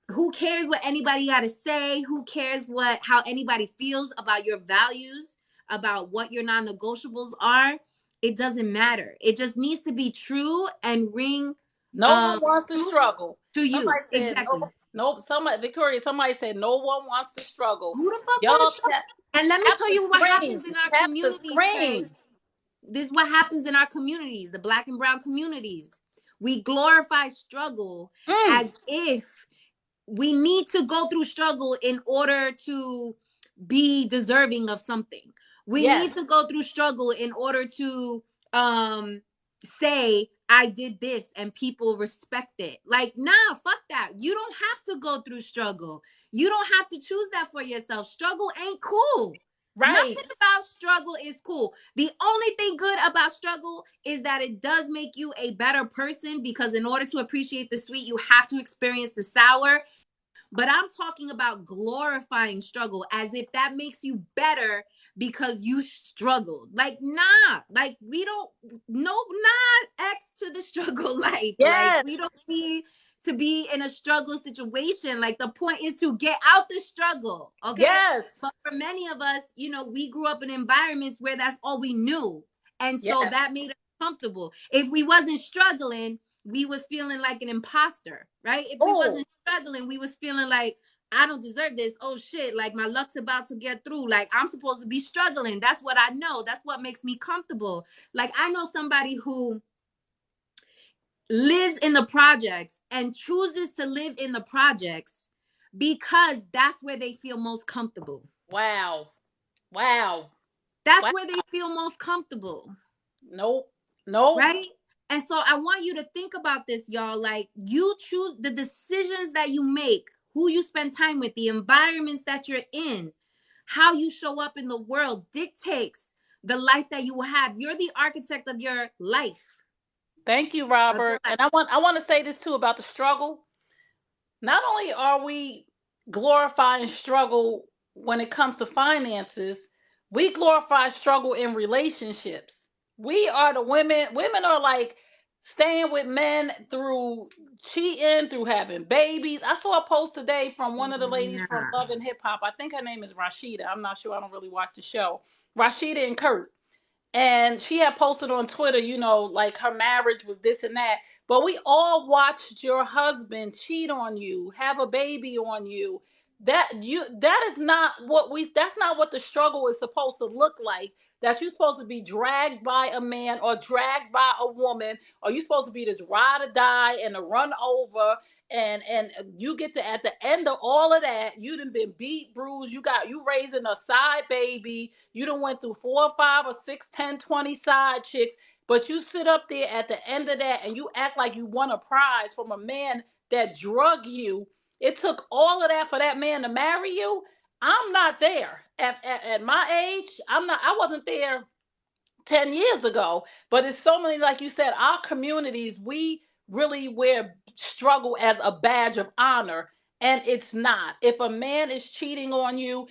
who cares what anybody got to say? Who cares how anybody feels about your values, about what your non negotiables are? It doesn't matter. It just needs to be true and ring no one wants to truth struggle. to you. Somebody said Exactly. no. Somebody, Victoria. Somebody said no one wants to struggle. Who the fuck want to Y'all struggle? And let me tap tell the you what screen. happens in our Tap the communities, Trey. screen. This is what happens in our communities, the Black and brown communities. We glorify struggle Mm, as if we need to go through struggle in order to be deserving of something. We yes, need to go through struggle in order to um say I did this and people respect it. Like, nah, fuck that. You don't have to go through struggle. You don't have to choose that for yourself. Struggle ain't cool. right. Nothing about struggle is cool. The only thing good about struggle is that it does make you a better person because in order to appreciate the sweet, you have to experience the sour. But I'm talking about glorifying struggle as if that makes you better because you struggled. Like, nah, like we don't, no, not X to the struggle life. Like, Yes, we don't need to be in a struggle situation. Like, the point is to get out the struggle, okay? yes, But for many of us, we grew up in environments where that's all we knew. And so yes. that made us comfortable. If we wasn't struggling, we was feeling like an imposter, right? If we Oh, wasn't struggling, we was feeling like I don't deserve this. Oh shit, like my luck's about to get through. Like I'm supposed to be struggling. That's what I know. That's what makes me comfortable. Like I know somebody who lives in the projects and chooses to live in the projects because that's where they feel most comfortable. wow, wow, That's wow. where they feel most comfortable. Nope, nope. Right? And so I want you to think about this, y'all. Like you choose the decisions that you make, who you spend time with, the environments that you're in, how you show up in the world dictates the life that you will have. You're the architect of your life. Thank you, Of your Robert. life. And I want to say this too about the struggle. Not only are we glorifying struggle when it comes to finances, we glorify struggle in relationships. We are the women. Women are like staying with men through cheating, through having babies. I saw a post today from one of the ladies from Nah. Love and Hip Hop. I think her name is Rashida. I'm not sure. I don't really watch the show. Rashida and Kurt. And she had posted on Twitter, like her marriage was this and that. But we all watched your husband cheat on you, have a baby on you. That's not what the struggle is supposed to look like. That you're supposed to be dragged by a man or dragged by a woman, or you're supposed to be this ride or die and a run over, and you get to at the end of all of that, you done been beat, bruised, you raising a side baby, you done went through 4 or 5 or 6, 10, 20 side chicks, but you sit up there at the end of that and you act like you won a prize from a man that drug you. It took all of that for that man to marry you. I'm not there at my age. I wasn't there 10 years ago. But it's so many, like you said, our communities, we really wear struggle as a badge of honor. And it's not. If a man is cheating on you,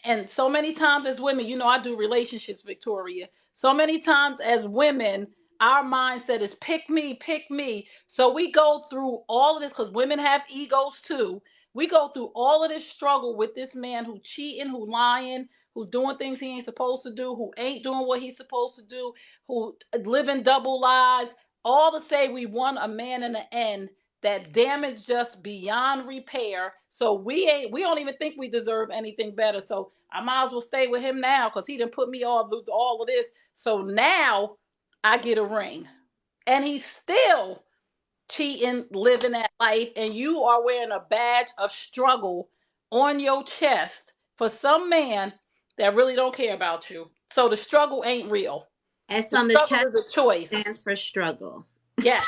and so many times as women, I do relationships, Victoria. So many times as women, our mindset is pick me, pick me. So we go through all of this because women have egos too. We go through all of this struggle with this man who cheating, who lying, who's doing things he ain't supposed to do, who ain't doing what he's supposed to do, who living double lives, all to say we won a man in the end that damaged us beyond repair. So we don't even think we deserve anything better. So I might as well stay with him now because he done put me all of this. So now I get a ring. And he still cheating, living that life, and you are wearing a badge of struggle on your chest for some man that really don't care about you. So the struggle ain't real. S The on the struggle chest is a choice. stands for struggle. Yes.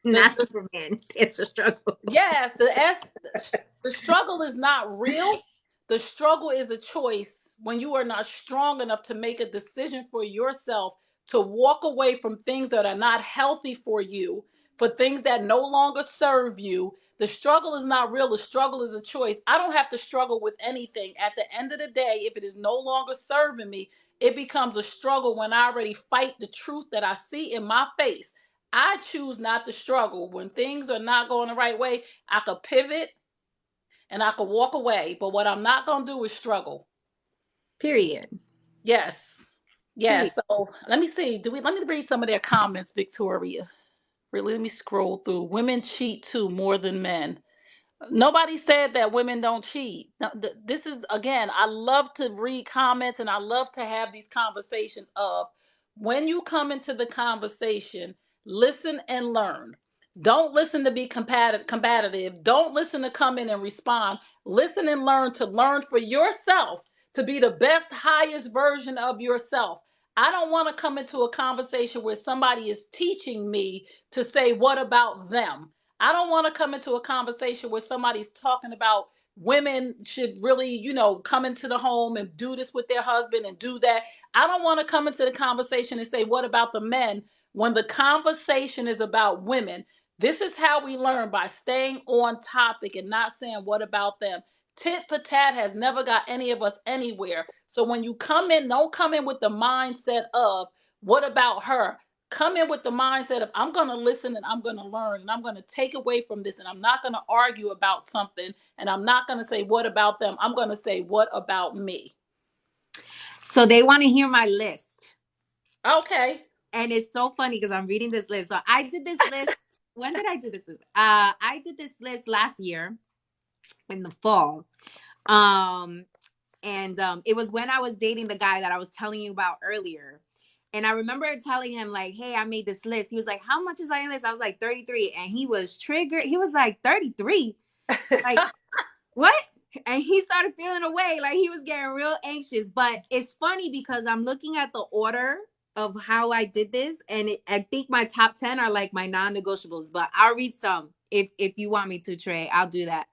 Not Superman. It stands for struggle. Yes, the struggle is not real. The struggle is a choice when you are not strong enough to make a decision for yourself to walk away from things that are not healthy for you, for things that no longer serve you. The struggle is not real. The struggle is a choice. I don't have to struggle with anything. At the end of the day, if it is no longer serving me, it becomes a struggle when I already fight the truth that I see in my face. I choose not to struggle. When things are not going the right way, I could pivot and I could walk away. But what I'm not going to do is struggle. Period. Yes. Period. Yes. So let me see. Let me read some of their comments, Victoria. Really, let me scroll through. Women cheat too more than men. Nobody said that women don't cheat. No, this is, again, I love to read comments and I love to have these conversations of when you come into the conversation, listen and learn. Don't listen to be combative. Don't listen to come in and respond. Listen and learn for yourself, to be the best, highest version of yourself. I don't want to come into a conversation where somebody is teaching me to say, what about them? I don't want to come into a conversation where somebody's talking about women should really, come into the home and do this with their husband and do that. I don't want to come into the conversation and say, what about the men? When the conversation is about women, this is how we learn, by staying on topic and not saying, what about them? Tit for tat has never got any of us anywhere. So when you come in, don't come in with the mindset of, what about her? Come in with the mindset of, I'm going to listen and I'm going to learn and I'm going to take away from this, and I'm not going to argue about something, and I'm not going to say, what about them? I'm going to say, what about me? So they want to hear my list. Okay. And it's so funny because I'm reading this list. So I did this list. When did I do this list? I did this list last year in the fall. It was when I was dating the guy that I was telling you about earlier. And I remember telling him, like, hey, I made this list. He was like, how much is on your list? I was like, 33. And he was triggered. He was like, 33? Like, what? And he started feeling away. Like, he was getting real anxious. But it's funny because I'm looking at the order of how I did this. And I think my top 10 are like my non-negotiables. But I'll read some if you want me to, Trey. I'll do that.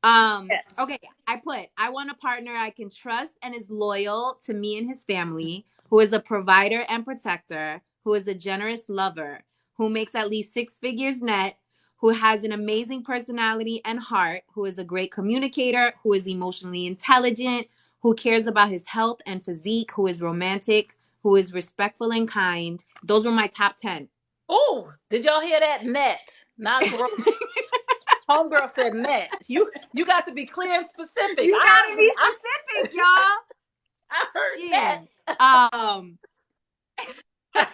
Yes. Okay, I want a partner I can trust and is loyal to me and his family, who is a provider and protector, who is a generous lover, who makes at least 6 figures net, who has an amazing personality and heart, who is a great communicator, who is emotionally intelligent, who cares about his health and physique, who is romantic, who is respectful and kind. Those were my top 10. Oh, did y'all hear that? Net, not gross. Homegirl said net. You got to be clear and specific. You gotta be specific, y'all. I heard Yeah. that.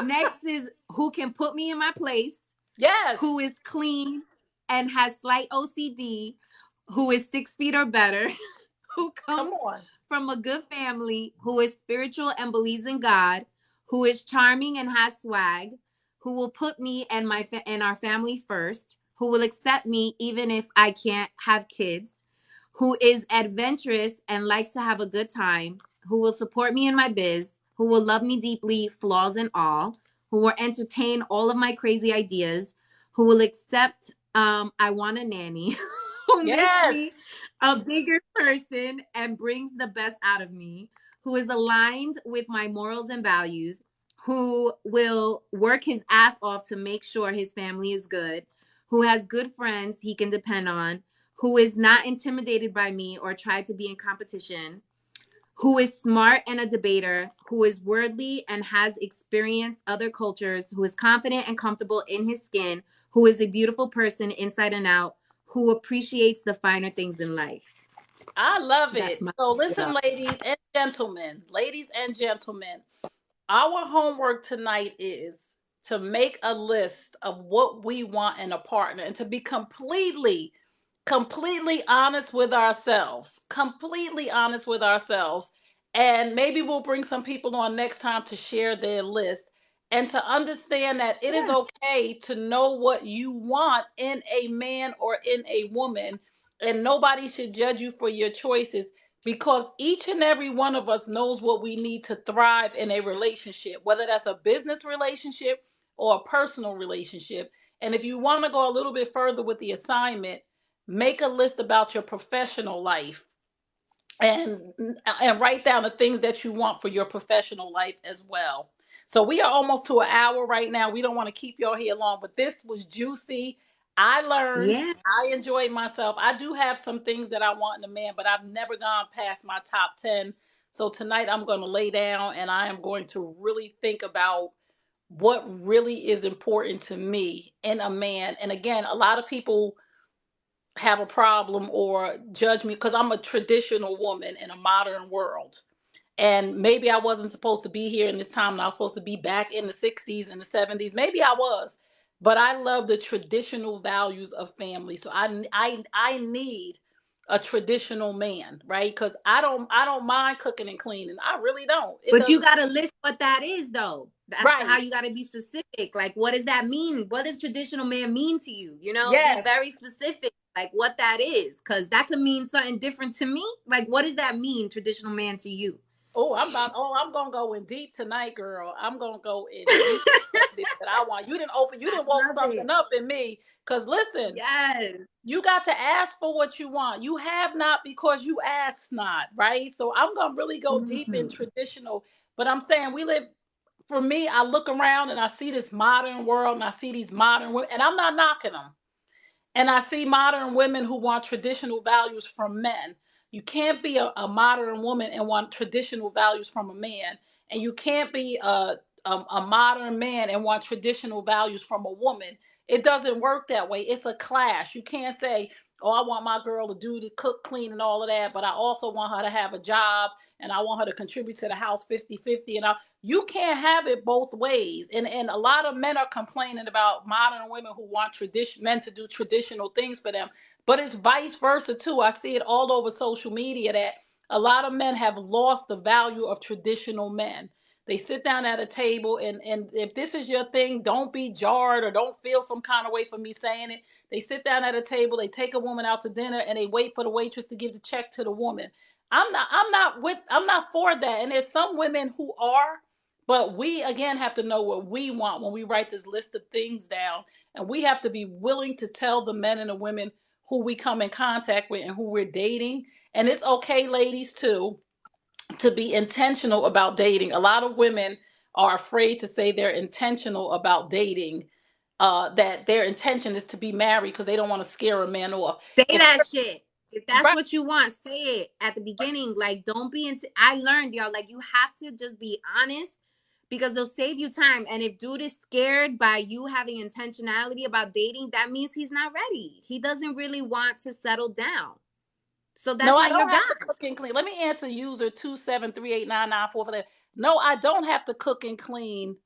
Next is who can put me in my place. Yes. Who is clean and has slight OCD. Who is 6 feet or better. Who comes from a good family. Who is spiritual and believes in God. Who is charming and has swag. Who will put me and our family first. Who will accept me even if I can't have kids. Who is adventurous and likes to have a good time. Who will support me in my biz. Who will love me deeply, flaws and all. Who will entertain all of my crazy ideas. Who will accept I want a nanny. Who makes me a bigger person and brings the best out of me. Who is aligned with my morals and values. Who will work his ass off to make sure his family is good. Who has good friends he can depend on. Who is not intimidated by me or try to be in competition. Who is smart and a debater. Who is worldly and has experienced other cultures. Who is confident and comfortable in his skin. Who is a beautiful person inside and out. Who appreciates the finer things in life. I love it. So listen, ladies and gentlemen, our homework tonight is to make a list of what we want in a partner and to be completely honest with ourselves. Completely honest with ourselves. And maybe we'll bring some people on next time to share their list. and to understand that it is okay to know what you want in a man or in a woman, and nobody should judge you for your choices, because each and every one of us knows what we need to thrive in a relationship, whether that's a business relationship or a personal relationship. And if you want to go a little bit further with the assignment, make a list about your professional life, and write down the things that you want for your professional life as well. So we are almost to an hour right now. We don't want to keep y'all here long, but this was juicy. I learned. Yeah. I enjoyed myself. I do have some things that I want in a man, but I've never gone past my top 10. So tonight I'm going to lay down and I am going to really think about what really is important to me in a man. And again, a lot of people have a problem or judge me because I'm a traditional woman in a modern world. And maybe I wasn't supposed to be here in this time, and I was supposed to be back in the 60s and the 70s. Maybe I was. But I love the traditional values of family. So I need a traditional man, right? Because I don't mind cooking and cleaning. I really don't. It But you doesn't. got to list what that is, though. That's how Right. you got to be specific. Like, what does that mean? What does traditional man mean to you? You know, be Yes. very specific, like what that is, because that could mean something different to me. Like, what does that mean, traditional man, to you? I'm gonna go in deep tonight, girl. I'm gonna go in deep that I want. You I didn't woke love something it. up in me. Cause listen, Yes. you got to ask for what you want. You have not because you ask not, right? So I'm gonna really go deep in Mhm. traditional. But I'm saying for me, I look around and I see this modern world and I see these modern women, and I'm not knocking them. And I see modern women who want traditional values from men. You can't be a modern woman and want traditional values from a man. And you can't be a modern man and want traditional values from a woman. It doesn't work that way. It's a clash. You can't say, oh, I want my girl to do the cook, clean, and all of that, but I also want her to have a job and I want her to contribute to the house 50-50. You can't have it both ways. And a lot of men are complaining about modern women who want men to do traditional things for them. But it's vice versa too. I see it all over social media that a lot of men have lost the value of traditional men. They sit down at a table, and if this is your thing, don't be jarred or don't feel some kind of way for me saying it. They sit down at a table, they take a woman out to dinner, and they wait for the waitress to give the check to the woman. I'm not for that. And there's some women who are, but we again have to know what we want when we write this list of things down. And we have to be willing to tell the men and the women who we come in contact with and who we're dating. And it's okay, ladies, too, to be intentional about dating. A lot of women are afraid to say they're intentional about dating, that their intention is to be married because they don't want to scare a man off. Say If that shit. If that's right, what you want, say it at the beginning. Like, don't be into. I learned, y'all. Like, you have to just be honest because they'll save you time. And if dude is scared by you having intentionality about dating, that means he's not ready. He doesn't really want to settle down. So no, that's I not your don't guy. have to cook and clean. Let me answer user 2738994 for that. No, I don't have to cook and clean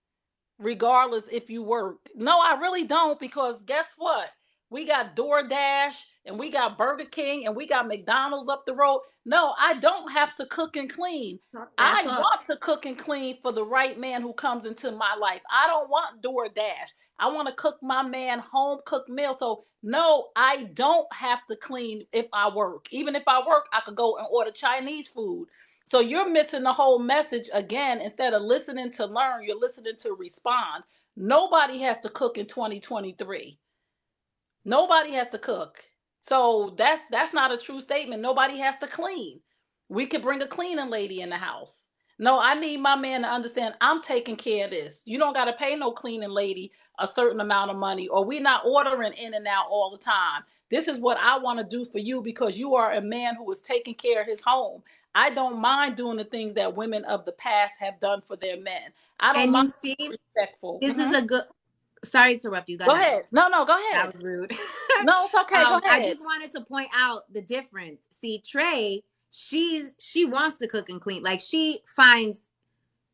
regardless if you work. No, I really don't, because guess what? We got DoorDash and we got Burger King and we got McDonald's up the road. No, I don't have to cook and clean. Talk that I talk. want to cook and clean for the right man who comes into my life. I don't want DoorDash. I want to cook my man home cooked meal. So no, I don't have to clean if I work. Even if I work, I could go and order Chinese food. So you're missing the whole message again. Instead of listening to learn, you're listening to respond. Nobody has to cook in 2023. Nobody has to cook. So that's not a true statement. Nobody has to clean. We could bring a cleaning lady in the house. No, I need my man to understand I'm taking care of this. You don't got to pay no cleaning lady a certain amount of money, or we not ordering in and out all the time. This is what I want to do for you because you are a man who is taking care of his home. I don't mind doing the things that women of the past have done for their men. I don't And mind you see, being respectful. this is a good. Sorry to interrupt you. Go Go ahead. ahead. No, go That ahead. was rude. No, it's okay. Go I ahead. just wanted to point out the difference. See, Trey, she wants to cook and clean. Like, she finds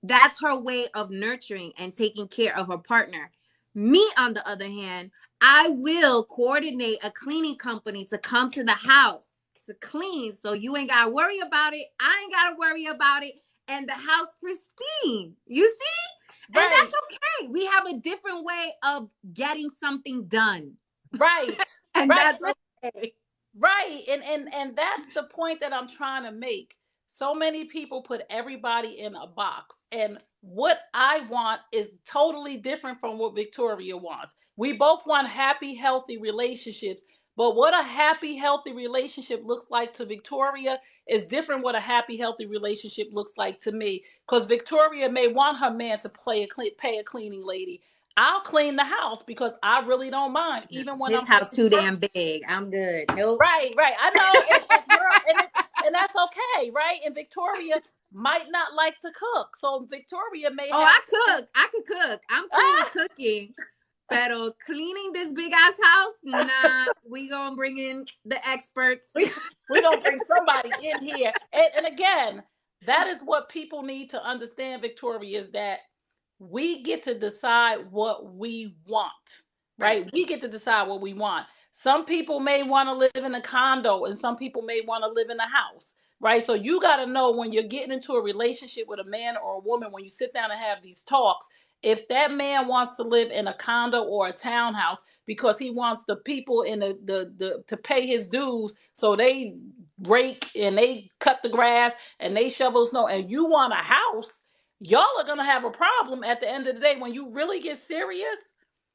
that's her way of nurturing and taking care of her partner. Me, on the other hand, I will coordinate a cleaning company to come to the house to clean, so you ain't gotta worry about it. I ain't gotta worry about it, and the house pristine. You see? And Right. that's right. We have a different way of getting something done. Right. And Right. that's okay. Right. And that's the point that I'm trying to make. So many people put everybody in a box. And what I want is totally different from what Victoria wants. We both want happy, healthy relationships. But what a happy, healthy relationship looks like to Victoria is different what a happy, healthy relationship looks like to me. Because Victoria may want her man to pay a cleaning lady. I'll clean the house because I really don't mind, even when His I'm house taking too her. damn big. I'm good. Nope. Right, right. I know, and girl, and that's okay, right? And Victoria might not like to cook, so Victoria may Oh, have I to cook. cook. I could cook. I'm cool with Ah, cooking. Pero cleaning this big ass house, nah. We gonna bring in the experts. we're gonna bring somebody in here, and again, that is what people need to understand. Victoria, is that we get to decide what we want, Right. right? We get to decide what we want. Some people may want to live in a condo and some people may want to live in a house, right? So you got to know when you're getting into a relationship with a man or a woman, when you sit down and have these talks, if that man wants to live in a condo or a townhouse because he wants the people in the to pay his dues, so they rake and they cut the grass and they shovel snow, and you want a house, y'all are gonna have a problem at the end of the day when you really get serious,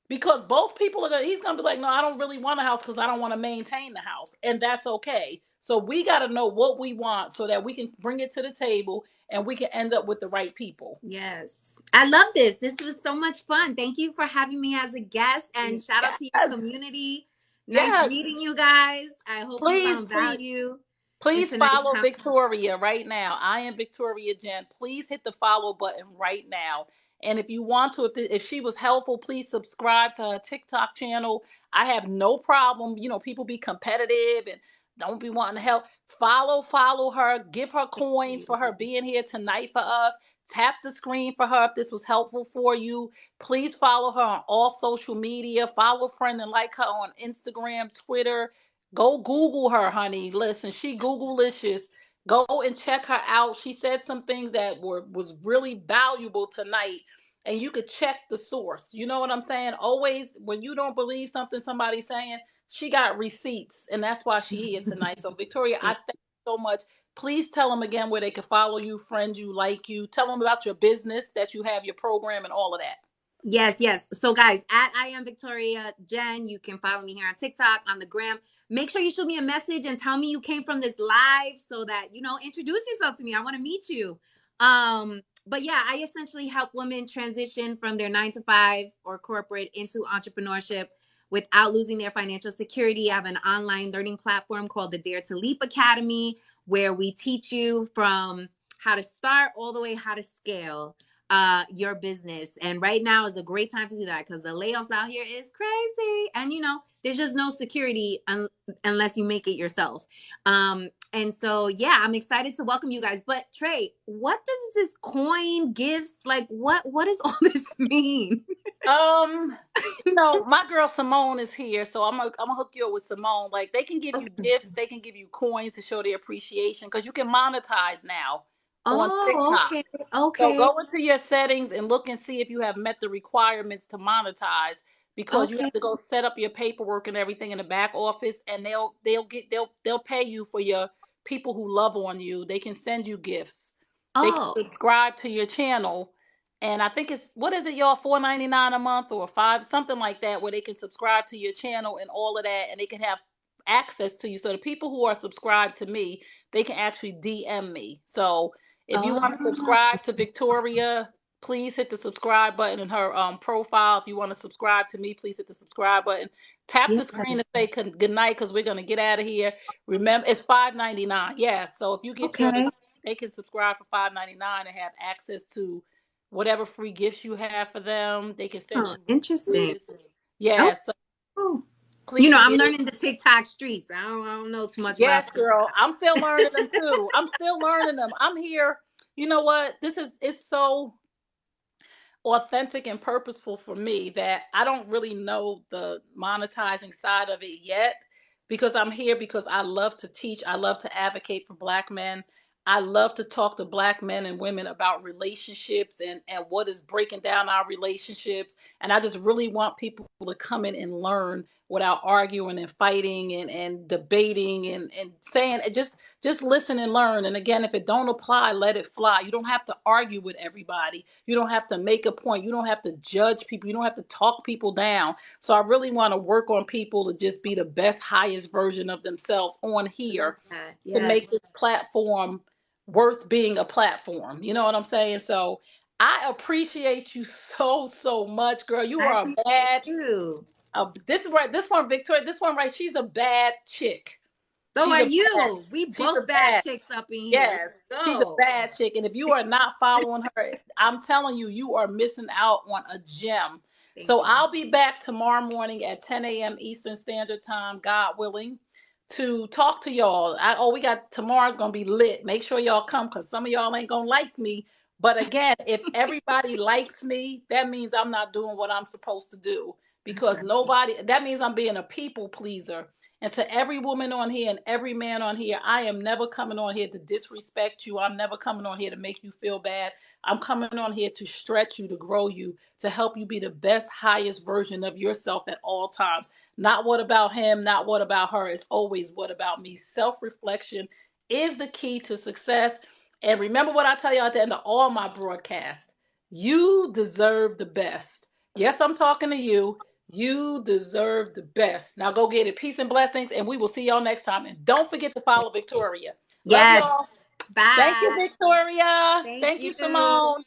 because both people are gonna, he's gonna be like, no, I don't really want a house because I don't want to maintain the house, and that's okay. So we got to know what we want so that we can bring it to the table and we can end up with the right people. Yes. I love this. This was so much fun. Thank you for having me as a guest, and shout out to your Yes, community. Nice yes. meeting you guys. I hope you Please, found please. value in Please tonight's follow conversation. Victoria right now. I am Victoria Jenn. Please hit the follow button right now. And if you want to, if she was helpful, please subscribe to her TikTok channel. I have no problem. You know, people be competitive and don't be wanting to help. Follow her. Give her coins for her being here tonight for us. Tap the screen for her if this was helpful for you. Please follow her on all social media. Follow a friend and like her on Instagram, Twitter. Go Google her, honey. Listen, she Googleicious. Go and check her out. She said some things that was really valuable tonight. And you could check the source. You know what I'm saying? Always, when you don't believe something somebody's saying, she got receipts. And that's why she here tonight. So, Victoria, I thank you so much. Please tell them again where they can follow you, friend you, like you. Tell them about your business, that you have your program and all of that. Yes, yes. So, guys, at I am Victoria Jenn, you can follow me here on TikTok, on the gram. Make sure you shoot me a message and tell me you came from this live so that, introduce yourself to me. I want to meet you. But yeah, I essentially help women transition from their 9 to 5 or corporate into entrepreneurship without losing their financial security. I have an online learning platform called the Dare to Leap Academy, where we teach you from how to start all the way how to scale your business. And right now is a great time to do that because the layoffs out here is crazy. And there's just no security unless you make it yourself. And so yeah, I'm excited to welcome you guys. But Trey, what does this coin gifts, like what does all this mean? My girl Simone is here, so I'm gonna hook you up with Simone. Like, they can give you gifts, they can give you coins to show their appreciation because you can monetize now on Oh, TikTok. okay. So Okay. go into your settings and look and see if you have met the requirements to monetize, because you Okay. have to go set up your paperwork and everything in the back office, and they'll pay you for your people who love on you. They can send you gifts. They can Oh. subscribe to your channel. And I think it's, what is it, y'all, $4.99 a month or five, something like that, where they can subscribe to your channel and all of that, and they can have access to you. So the people who are subscribed to me, they can actually DM me. So if you want to Oh. subscribe to Victoria, please hit the subscribe button in her profile. If you want to subscribe to me, please hit the subscribe button. Tap Yes. the screen to say good night, because we're gonna get out of here. Remember, it's $5.99. Yes. So if you get yours, Okay. they can subscribe for $5.99 and have access to whatever free gifts you have for them. They can send Oh, you interesting. releases. Yeah. Oh. So please I'm get it. learning the TikTok streets. I don't know too much about Yes, TikTok. girl. I'm still learning them too. I'm still learning them. I'm here. You know what? It's so authentic and purposeful for me that I don't really know the monetizing side of it yet, because I'm here because I love to teach. I love to advocate for Black men. I love to talk to Black men and women about relationships and what is breaking down our relationships. And I just really want people to come in and learn without arguing and fighting and debating and saying, just listen and learn. And again, if it don't apply, let it fly. You don't have to argue with everybody. You don't have to make a point. You don't have to judge people. You don't have to talk people down. So I really want to work on people to just be the best, highest version of themselves on I love here that. to Yeah. make this platform worth being a platform. You know what I'm saying? So I appreciate you so much, girl. You I are a appreciate bad. you. This is right. This one, Victoria. This one, right? She's a bad chick. So She's are a bad. you. We She's a both bad bad. chicks up in here. Let's Yes, she's a go. bad chick. And if you are not following her, I'm telling you, you are missing out on a gem. Thank So you. I'll be back tomorrow morning at 10 a.m. Eastern Standard Time, God willing, to talk to y'all. We got tomorrow's gonna be lit. Make sure y'all come because some of y'all ain't gonna like me. But again, if everybody likes me, that means I'm not doing what I'm supposed to do That's because right. that means I'm being a people pleaser. And to every woman on here and every man on here, I am never coming on here to disrespect you. I'm never coming on here to make you feel bad. I'm coming on here to stretch you, to grow you, to help you be the best, highest version of yourself at all times. Not what about him, not what about her. It's always what about me. Self-reflection is the key to success. And remember what I tell you at the end of all my broadcasts. You deserve the best. Yes, I'm talking to you. You deserve the best. Now go get it. Peace and blessings, and we will see y'all next time. And don't forget to follow Victoria. Love Yes. y'all. Thank you, Bye. Victoria. Thank Thank you, you. Simone.